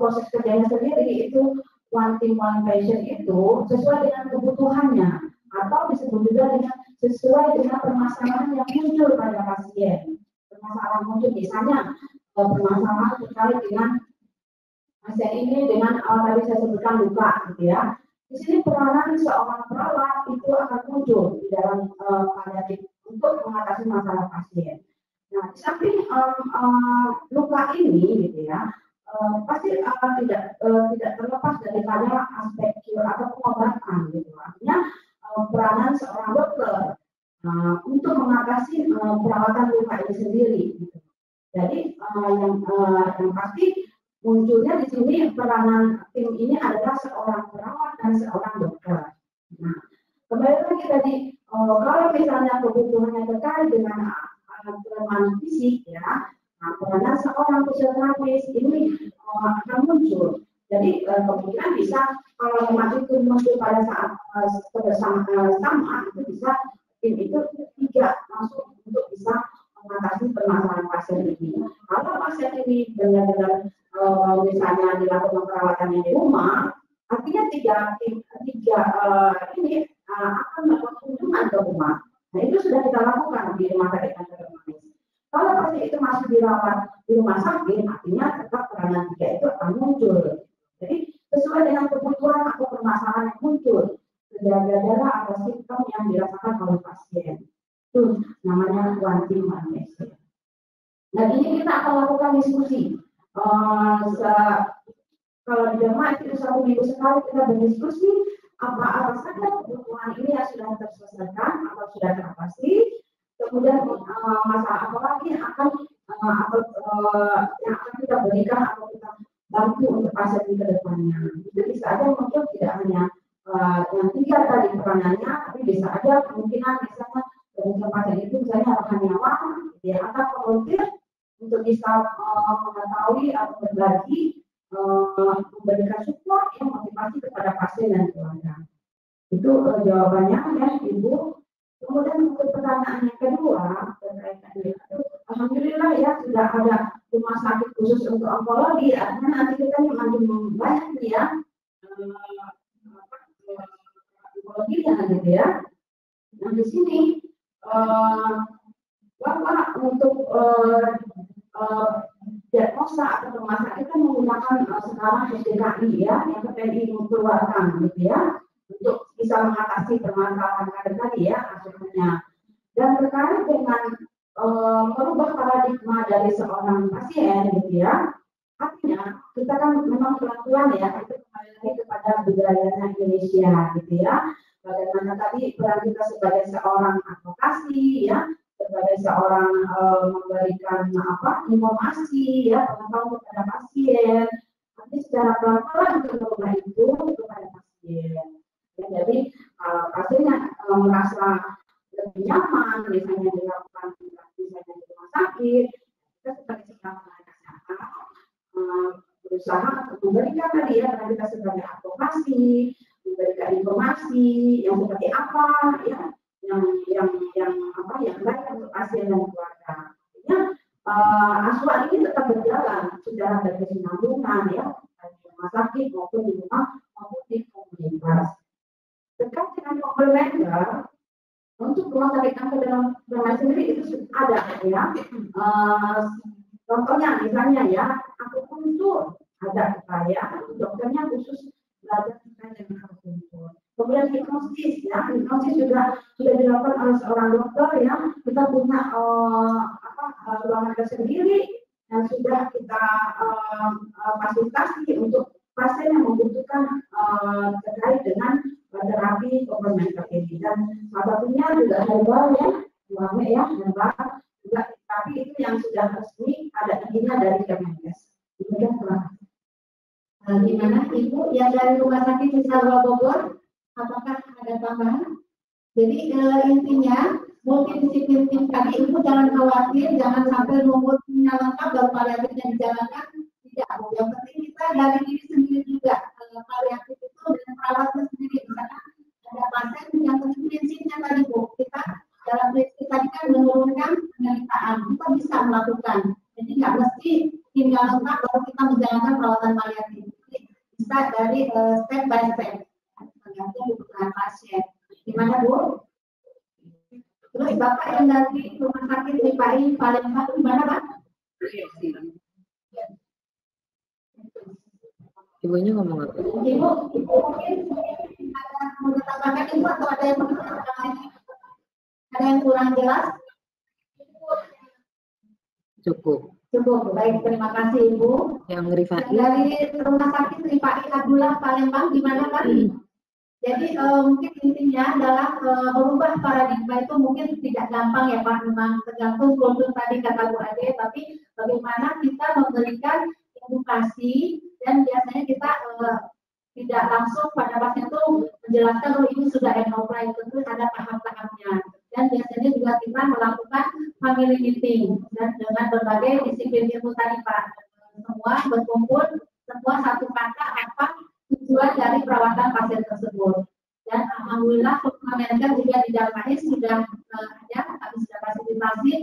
proses kerjanya sendiri itu one team one patient itu sesuai dengan kebutuhannya, atau disebut juga dengan sesuai dengan permasalahan yang muncul pada pasien. Permasalahan muncul misalnya permasalahan terkait dengan pasien ini dengan tadi saya sebutkan luka, gitu ya. Di sini peranan seorang perawat itu akan muncul di dalam paliatif untuk mengatasi masalah pasien. Nah, di samping luka ini, gitu ya, pasti tidak terlepas daripada aspek cure atau pengobatan, gitu. Artinya peranan seorang dokter untuk mengatasi perawatan luka ini sendiri. Gitu. Jadi yang pasti munculnya di sini peranan tim ini adalah seorang perawat dan seorang dokter. Nah, kembali lagi tadi kalau misalnya kebutuhannya terkait dengan kelemahan fisik, ya, nah, peranan seorang fisioterapis ini akan muncul. Jadi kemungkinan bisa kalau memang itu muncul pada saat sama itu bisa tim itu 3 masuk untuk bisa mengatasi permasalahan pasien ini. Kalau pasien ini benar-benar misalnya dilakukan perawatannya di rumah, artinya 3 ini akan melakukan kunjungan ke rumah. Nah, itu sudah kita lakukan di rumah sakit kanker manis. Kalau pasien itu masih dirawat di rumah sakit, artinya tetap peranan 3 itu akan muncul. Jadi sesuai dengan kebutuhan atau permasalahan yang muncul, gejala atau simptom yang dirasakan oleh pasien. Itu namanya one team one patient. Nah, ini kita akan lakukan diskusi. Kalau di Denmark itu 1 minggu sekali kita berdiskusi apa saja kebutuhan ini yang sudah terselesaikan atau sudah teratasi. Kemudian masalah apa lagi yang akan kita berikan atau kita bantu untuk pasien di kedepannya. Itu bisa aja muncul tidak hanya yang 3 tadi peranannya, tapi bisa aja kemungkinan misalnya dari pasien itu misalnya rohaniawan, dia akan volunteer untuk bisa mengetahui atau berbagi, memberikan support yang motivasi kepada pasien dan keluarga. Itu jawabannya ya Ibu. Kemudian untuk pertanyaan yang kedua terkait itu, alhamdulillah ya sudah ada rumah sakit khusus untuk onkologi. Artinya nanti kita makin banyak nih ya onkologinya gitu ya. Nah di sini Bapak untuk diagnosa atau rumah sakit kita menggunakan sekarang SDKI ya, yang PPI mengeluarkan gitu ya, untuk bisa mengatasi permasalahan tadi ya akhirnya. Dan terkait dengan merubah paradigma dari seorang pasien gitu ya, artinya kita kan memang pelan-pelan ya, itu kembali lagi kepada budayanya Indonesia gitu ya. Bagaimana tadi peran kita sebagai seorang advokasi ya, sebagai seorang memberikan informasi ya, pengetahuan kepada pasien, tapi secara pelan-pelan kita merubah itu kepada pasien. Ya, jadi pasiennya merasa lebih nyaman, misalnya dilakukan misalnya di rumah sakit, kita sebagai seorang tenaga kesehatan berusaha untuk memberikan tadi ya, karena kita sebagai advokasi, memberikan informasi yang seperti apa ya, yang baik untuk pasien dan keluarga. Artinya asuhan ini tetap berjalan secara berkesinambungan ya, di rumah sakit maupun di rumah maupun di komunitas. Terkait dengan komplementer untuk rumah sakit kanker dalam rumah sendiri itu ada ya. Contohnya misalnya ya, akupuntur ada upaya dokternya khusus belajar terkait dengan akupuntur. Kemudian hipnosis ya, hipnosis juga sudah dilakukan oleh seorang dokter ya. Kita punya ruangan tersendiri yang sudah kita fasilitasi untuk pasien yang membutuhkan terkait dengan terapi komplementer ini. Dan salah satunya juga herbal ya, herbal juga, tapi itu yang sudah resmi ada izinnya dari Kemenkes. Demikian, terima kasih. Gimana Ibu yang dari Rumah Sakit Cisarua Bogor, apakah ada tambahan? Jadi intinya multidisiplin tim tadi Ibu jangan khawatir, jangan sampai nunggu timnya lengkap baru paliatifnya dijalankan. Tidak, yang penting kita dari diri sendiri juga paliatif itu dan perawatnya sendiri. Misalkan ada pasien yang prinsipnya tadi Bu, kita dalam prinsip tadi kan menurunkan penderitaan, kita bisa melakukan. Jadi nggak mesti tinggal lengkap baru kita menjalankan perawatan paliatif. Jadi bisa dari step by step, tergantung kebutuhan pasien. Gimana Bu? Terus Bapak yang dari Rumah Sakit DKI Palembang gimana Pak? Ibunya ngomong apa? Ibu mungkin ada mau ditambahkan Ibu atau ada yang perlu ditambahkan? Ada yang kurang jelas? Cukup. Cukup, baik, terima kasih Ibu. Yang Rifai. Dari Rumah Sakit Rifai Abdullah Palembang gimana Pak? Jadi mungkin intinya adalah merubah paradigma itu mungkin tidak gampang ya Pak, memang tergantung kultur tadi kata Bu Ade, tapi bagaimana kita memberikan edukasi dan biasanya kita tidak langsung pada pasien itu menjelaskan bahwa ini sudah end of life, tentu ada tahap-tahapnya. Dan biasanya juga kita melakukan family meeting dan dengan berbagai disiplin ilmu tadi Pak, semua berkumpul, semua satu kata apa tujuan dari perawatan pasien tersebut. Dan alhamdulillah Kemenkes juga di Dalmais sudah ada, kami sudah fasilitasi,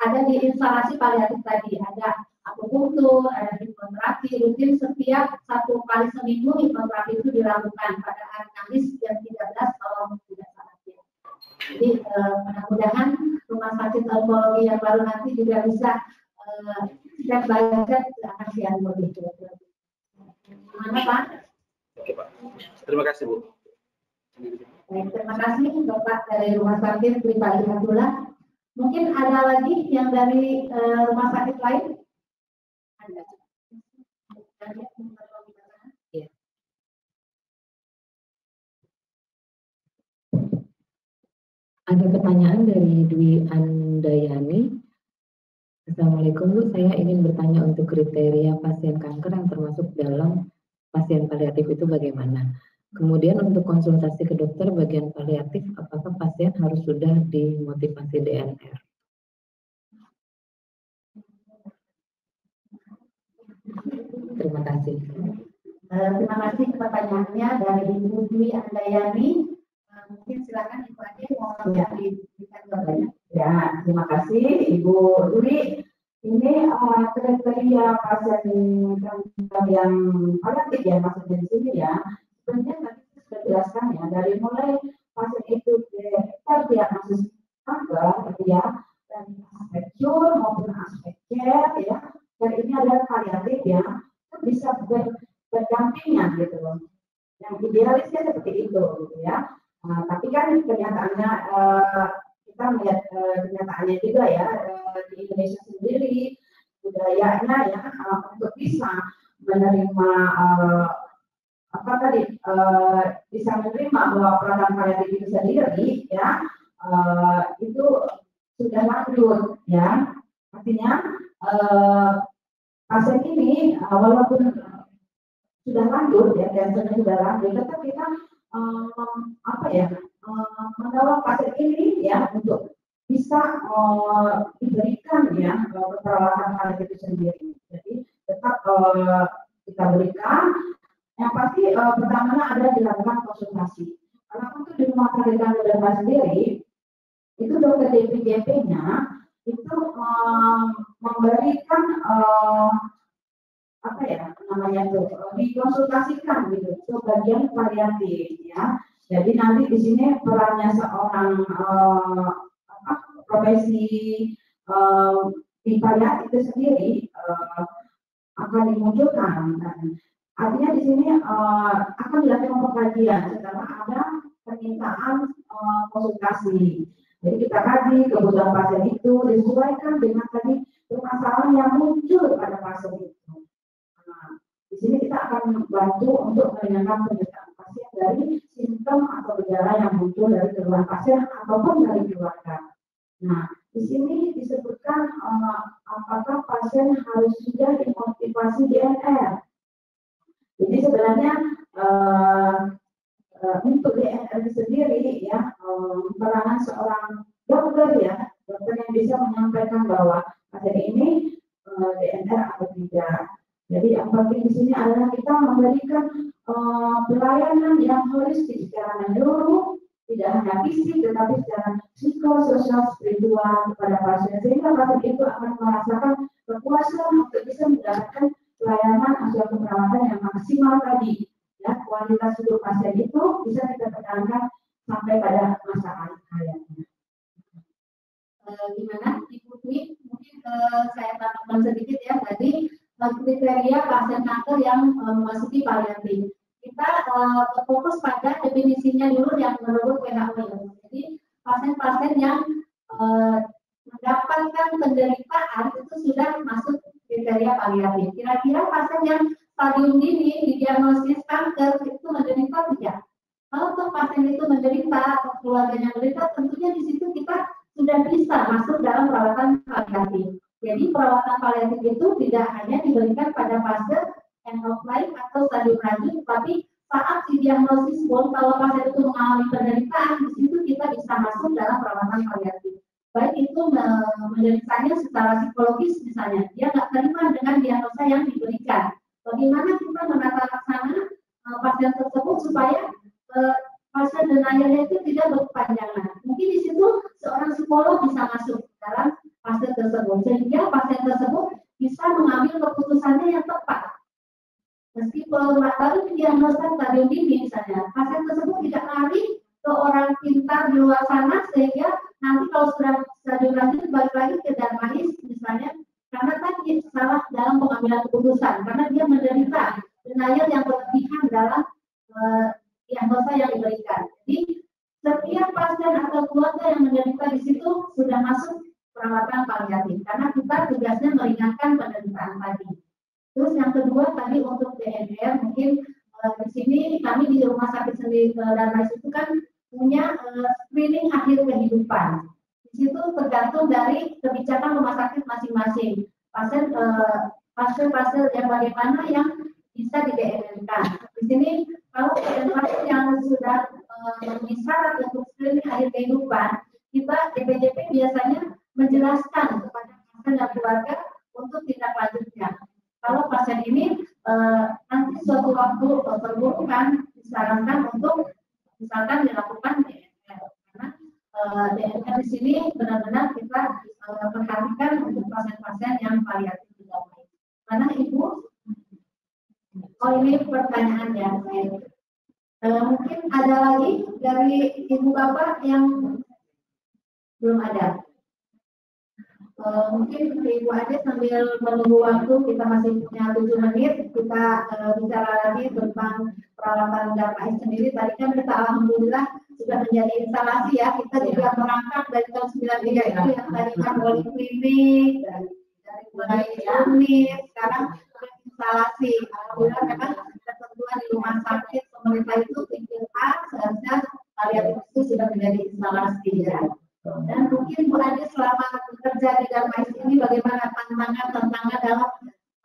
ada di instalasi paliatif tadi, ada akupunktur, ada hipnoterapi rutin setiap 1 kali seminggu. Hipnoterapi itu dilakukan pada hari Kamis jam 13 kalau tidak salah. Jadi mudah-mudahan Rumah Sakit Onkologi yang baru nanti juga bisa step by step akan siang begitu. Gimana Pak? Oke Pak, terima kasih Bu. Baik, terima kasih Bapak dari Rumah Sakit Rifai Abdullah. Mungkin ada lagi yang dari rumah sakit lain? Ada. Ya. Ada pertanyaan dari Dwi Andayani. Assalamualaikum Bu, saya ingin bertanya untuk kriteria pasien kanker yang termasuk dalam pasien paliatif itu bagaimana? Kemudian untuk konsultasi ke dokter bagian paliatif, apakah pasien harus sudah dimotivasi DNR? Terima kasih. Terima kasih pertanyaannya dari Ibu Dwi Andayani. Mungkin silakan Ibu Ade mau diberikan jawabannya. Ya, terima kasih Ibu Dwi. Ini kriteria pasien yang paliatif ya maksudnya di sini ya. Sebenarnya tadi sudah jelaskan ya, dari mulai pasien itu terdiagnosis kanker gitu ya, dan aspek cure maupun aspek care ya, dan ini adalah paliatif ya, bisa berdampingan gitu loh. Yang idealisnya seperti itu gitu ya. Tapi kan kenyataannya kita melihat kenyataannya juga ya di Indonesia sendiri budayanya ya untuk bisa menerima bisa menerima bahwa perawatan paliatif itu sendiri ya itu sudah lanjut ya, artinya pasien ini walaupun sudah lanjut ya, kansernya sudah lanjut, tetap kita mendorong pasien ini ya untuk bisa diberikan ya perawatan paliatif itu sendiri. Jadi tetap kita berikan. Yang pasti pertamanya adalah dilakukan konsultasi. Kalau untuk di rumah sakit kanker sendiri, itu dokter DPJP-nya itu memberikan dikonsultasikan gitu ke bagian paliatif ya. Jadi nanti di sini perannya seorang profesi di paliatif itu sendiri akan dimunculkan. Artinya di sini akan dilakukan pengkajian setelah ada permintaan konsultasi. Jadi kita kaji kebutuhan pasien itu disesuaikan dengan tadi muncul pada pasien itu. Nah, di sini kita akan membantu untuk meringankan penderitaan pasien dari simptom atau gejala yang muncul dari keluhan pasien ataupun dari keluarga. Nah, di sini disebutkan apakah pasien harus sudah dimotivasi DNR. Jadi sebenarnya untuk DNR sendiri ya, peranan seorang dokter ya, dokter yang bisa menyampaikan bahwa pasien ini DNR atau tidak. Jadi yang penting di sini adalah kita memberikan pelayanan yang holistik secara menyeluruh, tidak hanya fisik tetapi secara psikososial spiritual kepada pasien, sehingga pasien itu akan merasakan kepuasan untuk bisa mendapatkan pelayanan atau perawatan yang maksimal tadi. Ya, kualitas hidup pasien itu bisa kita pertahankan sampai pada masa akhir hayatnya. Gimana Ibu Dwi? Mungkin saya tambahkan sedikit ya tadi kriteria pasien kanker yang memasuki paliatif. Kita fokus pada definisinya dulu yang menurut WHO. Jadi pasien-pasien yang mendapatkan penderitaan itu sudah masuk kriteria paliatif. Kira-kira pasien yang stadium dini didiagnosis kanker itu menderita tidak? Kalau pasien itu menderita atau keluarganya menderita, tentunya di situ kita sudah bisa masuk dalam perawatan paliatif. Jadi perawatan paliatif itu tidak hanya diberikan pada fase end of life atau stadium lanjut, tapi saat si diagnosis pun kalau pasien itu mengalami penderitaan, di situ kita bisa masuk dalam perawatan paliatif. Baik itu menderitanya secara psikologis misalnya, dia nggak terima dengan diagnosa yang diberikan. Bagaimana kita menata laksana pasien tersebut supaya pasien denialnya itu tidak berkepanjangan. Mungkin di situ seorang psikolog bisa masuk dalam pasien tersebut, sehingga pasien tersebut bisa mengambil keputusannya yang tepat. Meskipun baru diagnosa stadium dini misalnya, pasien tersebut tidak lari ke orang pintar di luar sana, sehingga nanti kalau sudah stadium lanjut balik lagi ke dermalis misalnya, karena tadi salah dalam pengambilan keputusan, karena dia menderita denial yang berlebihan dalam diagnosa yang diberikan. Jadi setiap pasien atau keluarga yang menderita di situ sudah masuk perawatan paliatif, karena kita tugasnya meringankan penderitaan tadi. Terus yang kedua tadi untuk DNR, mungkin di sini kami di rumah sakit sendiri Darmais itu kan punya screening akhir kehidupan. Di situ tergantung dari kebijakan rumah sakit masing-masing. Pasien yang bagaimana yang bisa di DNR-kan. Di sini kalau pasien yang sudah memenuhi syarat untuk screening akhir kehidupan, kita DPJP biasanya menjelaskan kepada pasien dan keluarga untuk tindak lanjutnya. Kalau pasien ini nanti suatu waktu perburukan disarankan untuk misalkan dilakukan DNR, karena DNR di sini benar-benar kita perhatikan untuk pasien-pasien yang paliatif tidak baik. Karena Ibu, ini pertanyaannya, mungkin ada lagi dari Ibu Bapak yang belum ada. Mungkin Ibu aja sambil menunggu waktu, kita masih punya 7 menit, kita bicara lagi tentang perawatan Darmais sendiri. Tadi kan kita alhamdulillah sudah menjadi instalasi ya, kita juga merangkak dari tahun 93 itu yang tadi kan poliklinik, dari mulai unit, sekarang instalasi. Alhamdulillah memang ketentuan di rumah sakit pemerintah itu tingkat A, seharusnya paliatif itu sudah menjadi instalasi ya. Dan mungkin Bu Ade selama bekerja di Darmais ini bagaimana tantangan dalam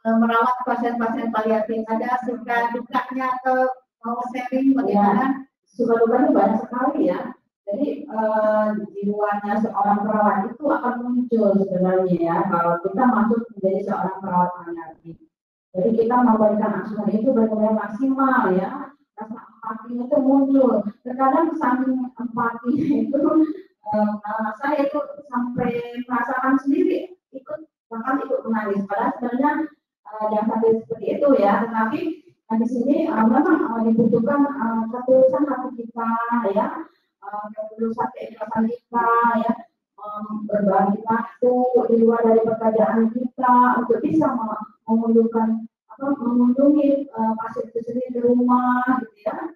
merawat pasien-pasien paliatif? Ada suka dukanya atau mau sharing bagaimana? Suka dukanya banyak sekali ya. Jadi jiwanya seorang perawat itu akan muncul sebenarnya ya kalau kita masuk menjadi seorang perawat paliatif. Jadi kita memberikan asuhan itu benar-benar maksimal ya. Rasa empati itu muncul. Terkadang saking empati itu saya itu sampai merasakan sendiri bahkan ikut menangis. Padahal sebenarnya yang sampai seperti itu ya, tetapi di sini memang dibutuhkan ketulusan hati kita ya, ketulusan keikhlasan kita ya, berbagi waktu di luar dari pekerjaan kita untuk bisa mengunjungi pasien itu sendiri di rumah gitu ya,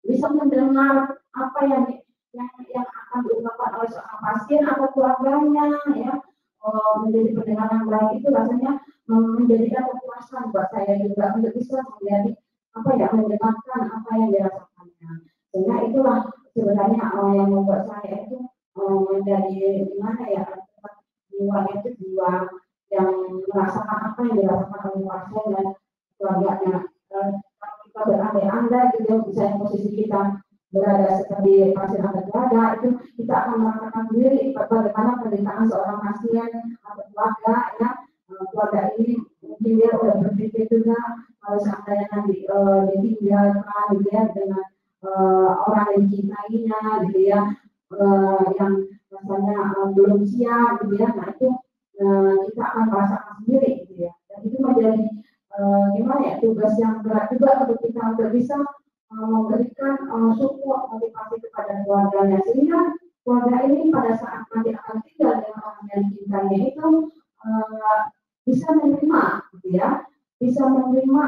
bisa mendengar apa yang akan diungkapkan oleh seorang pasien atau keluarganya ya, menjadi pendengar yang baik itu rasanya menjadikan kepuasan buat saya juga untuk bisa menjadi mendengarkan apa yang dirasakannya. Sehingga itulah sebenarnya yang membuat saya itu menjadi gimana ya, jiwa itu jiwa yang merasakan apa yang dirasakan oleh pasien dan keluarganya. Kalau kita berandai-andai gitu, misalnya posisi kita berada seperti pasien atau keluarga, itu kita akan merasakan sendiri bagaimana penderitaan seorang pasien atau keluarga, ya. Keluarga ini mungkin dia udah berpikir juga kalau seandainya nanti ditinggalkan gitu ya dengan orang yang dicintainya gitu ya, yang rasanya belum siap gitu ya. Nah itu kita akan merasakan sendiri gitu ya. Dan itu menjadi gimana ya, tugas yang berat juga untuk kita untuk bisa memberikan support motivasi kepada keluarganya, sehingga keluarga ini pada saat nanti akan tinggal dengan orang yang dicintainya itu bisa menerima gitu ya, bisa menerima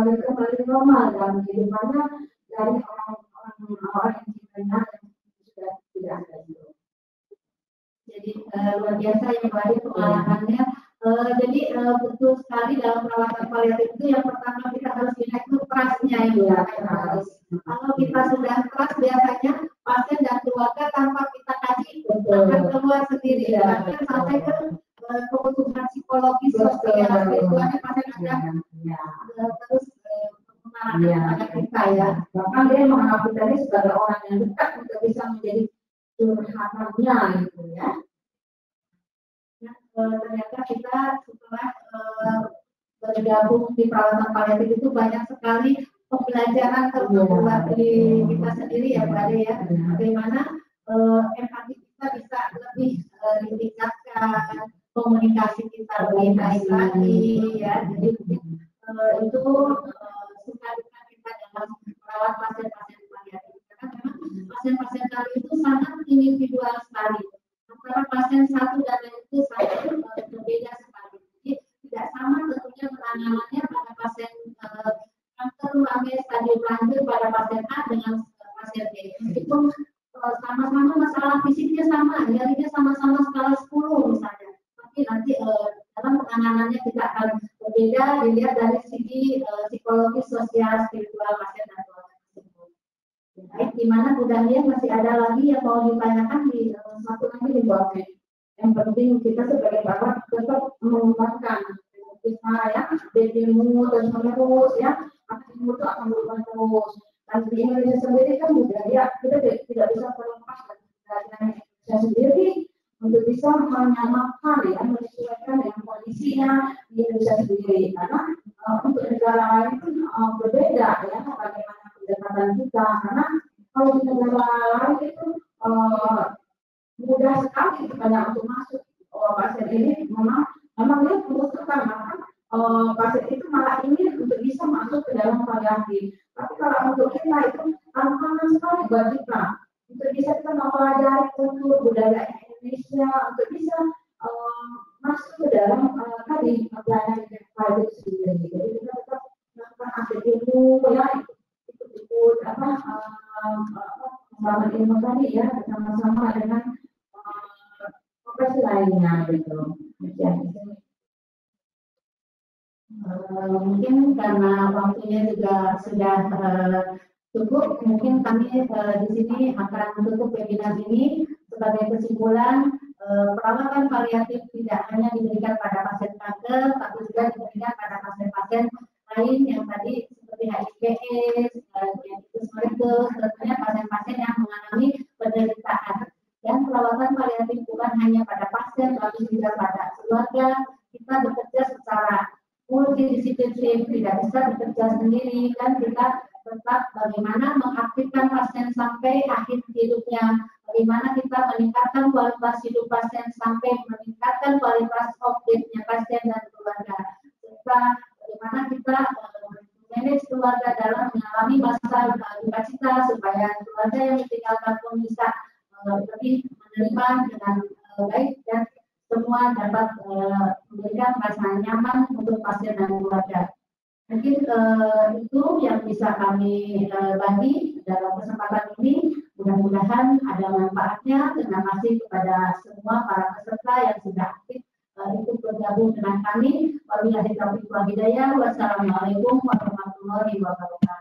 dan kembali normal dalam kehidupannya dari orang-orang yang dicintainya yang sudah tidak ada itu. Jadi luar biasa ya Pak Adi pengalamannya. Jadi betul sekali dalam perawatan paliatif itu yang pertama kita harus lihat itu trust-nya ya. Kalau kita sudah trust, biasanya pasien dan keluarga tanpa kita kasih akan keluar sendiri. Bahkan sampai ke kebutuhan psikologis, sosial, spiritualnya pasien akan terus mengarahkan kepada kita ya. Bahkan dia menganggap kita ini sebagai orang yang dekat untuk bisa menjadi curhatannya gitu ya. Ternyata kita setelah bergabung di perawatan paliatif itu banyak sekali pembelajaran terbuat di kita sendiri ya Mbak Ade ya. Bagaimana empati kita bisa lebih ditingkatkan, komunikasi kita lebih baik lagi ya. Jadi itu suka duka kita dalam merawat pasien-pasien paliatif. Karena memang pasien-pasien kali itu sangat individual sekali. Antara pasien satu dan lain itu sangat berbeda sekali. Jadi tidak sama tentunya penanganannya pada pasien kanker rumah stadium lanjut pada pasien A dengan pasien B. Itu sama-sama masalah fisiknya sama, nyerinya sama-sama skala 10 misalnya. Tapi nanti dalam penanganannya kita akan berbeda dilihat dari segi psikologis, sosial, spiritual pasien dan keluarga tersebut. Baik, di mana Bu Daniel masih ada lagi yang mau ditanyakan di satu lagi di bawahnya. Yang penting kita sebagai perawat tetap mengembangkan kita ya, BPMU terus ya, aktivitas itu akan berubah terus. Dan di Indonesia sendiri kan budaya kita tidak bisa terlepas dari Indonesia sendiri untuk bisa menyamakan ya, menyesuaikan dengan kondisinya di Indonesia sendiri. Karena untuk negara lain itu berbeda ya, bagaimana pendekatan kita. Karena kalau di negara lain itu mudah sekali sebenarnya untuk masuk pasien ini memang dia membutuhkan, maka pasien itu malah ingin untuk bisa masuk ke dalam paliatif. Tapi kalau untuk kita itu tantangan sekali buat kita untuk bisa kita mempelajari kultur budaya Indonesia untuk bisa masuk ke dalam tadi pelayanan paliatif sendiri. Jadi kita tetap melakukan aktivitas ya, ikut membangun ilmu tadi ya, bersama-sama dengan profesi lainnya gitu. Mungkin karena waktunya juga sudah cukup, mungkin kami di sini akan menutup webinar ini. Sebagai kesimpulan, perawatan paliatif tidak hanya diberikan pada pasien kanker, tapi juga diberikan pada pasien-pasien lain yang tadi seperti HIV/AIDS, diabetes mellitus, tentunya pasien-pasien yang mengalami penderitaan. Dan perawatan paliatif bukan hanya pada pasien, tapi juga pada keluarga. Kita bekerja secara multidisiplin, tidak bisa bekerja sendiri, dan kita tetap bagaimana mengaktifkan pasien sampai akhir hidupnya, bagaimana kita meningkatkan kualitas hidup pasien sampai meningkatkan kualitas objeknya pasien dan keluarga, serta bagaimana kita manage keluarga dalam mengalami masa duka cita supaya keluarga yang ditinggalkan pun bisa lebih menerima dengan baik dan semua dapat memberikan rasa nyaman untuk pasien dan keluarga. Mungkin itu yang bisa kami bagi dalam kesempatan ini. Mudah-mudahan ada manfaatnya. Terima kasih kepada semua para peserta yang sudah aktif ikut bergabung dengan kami. Wabillahi taufiq wal hidayah. Wassalamualaikum warahmatullahi wabarakatuh.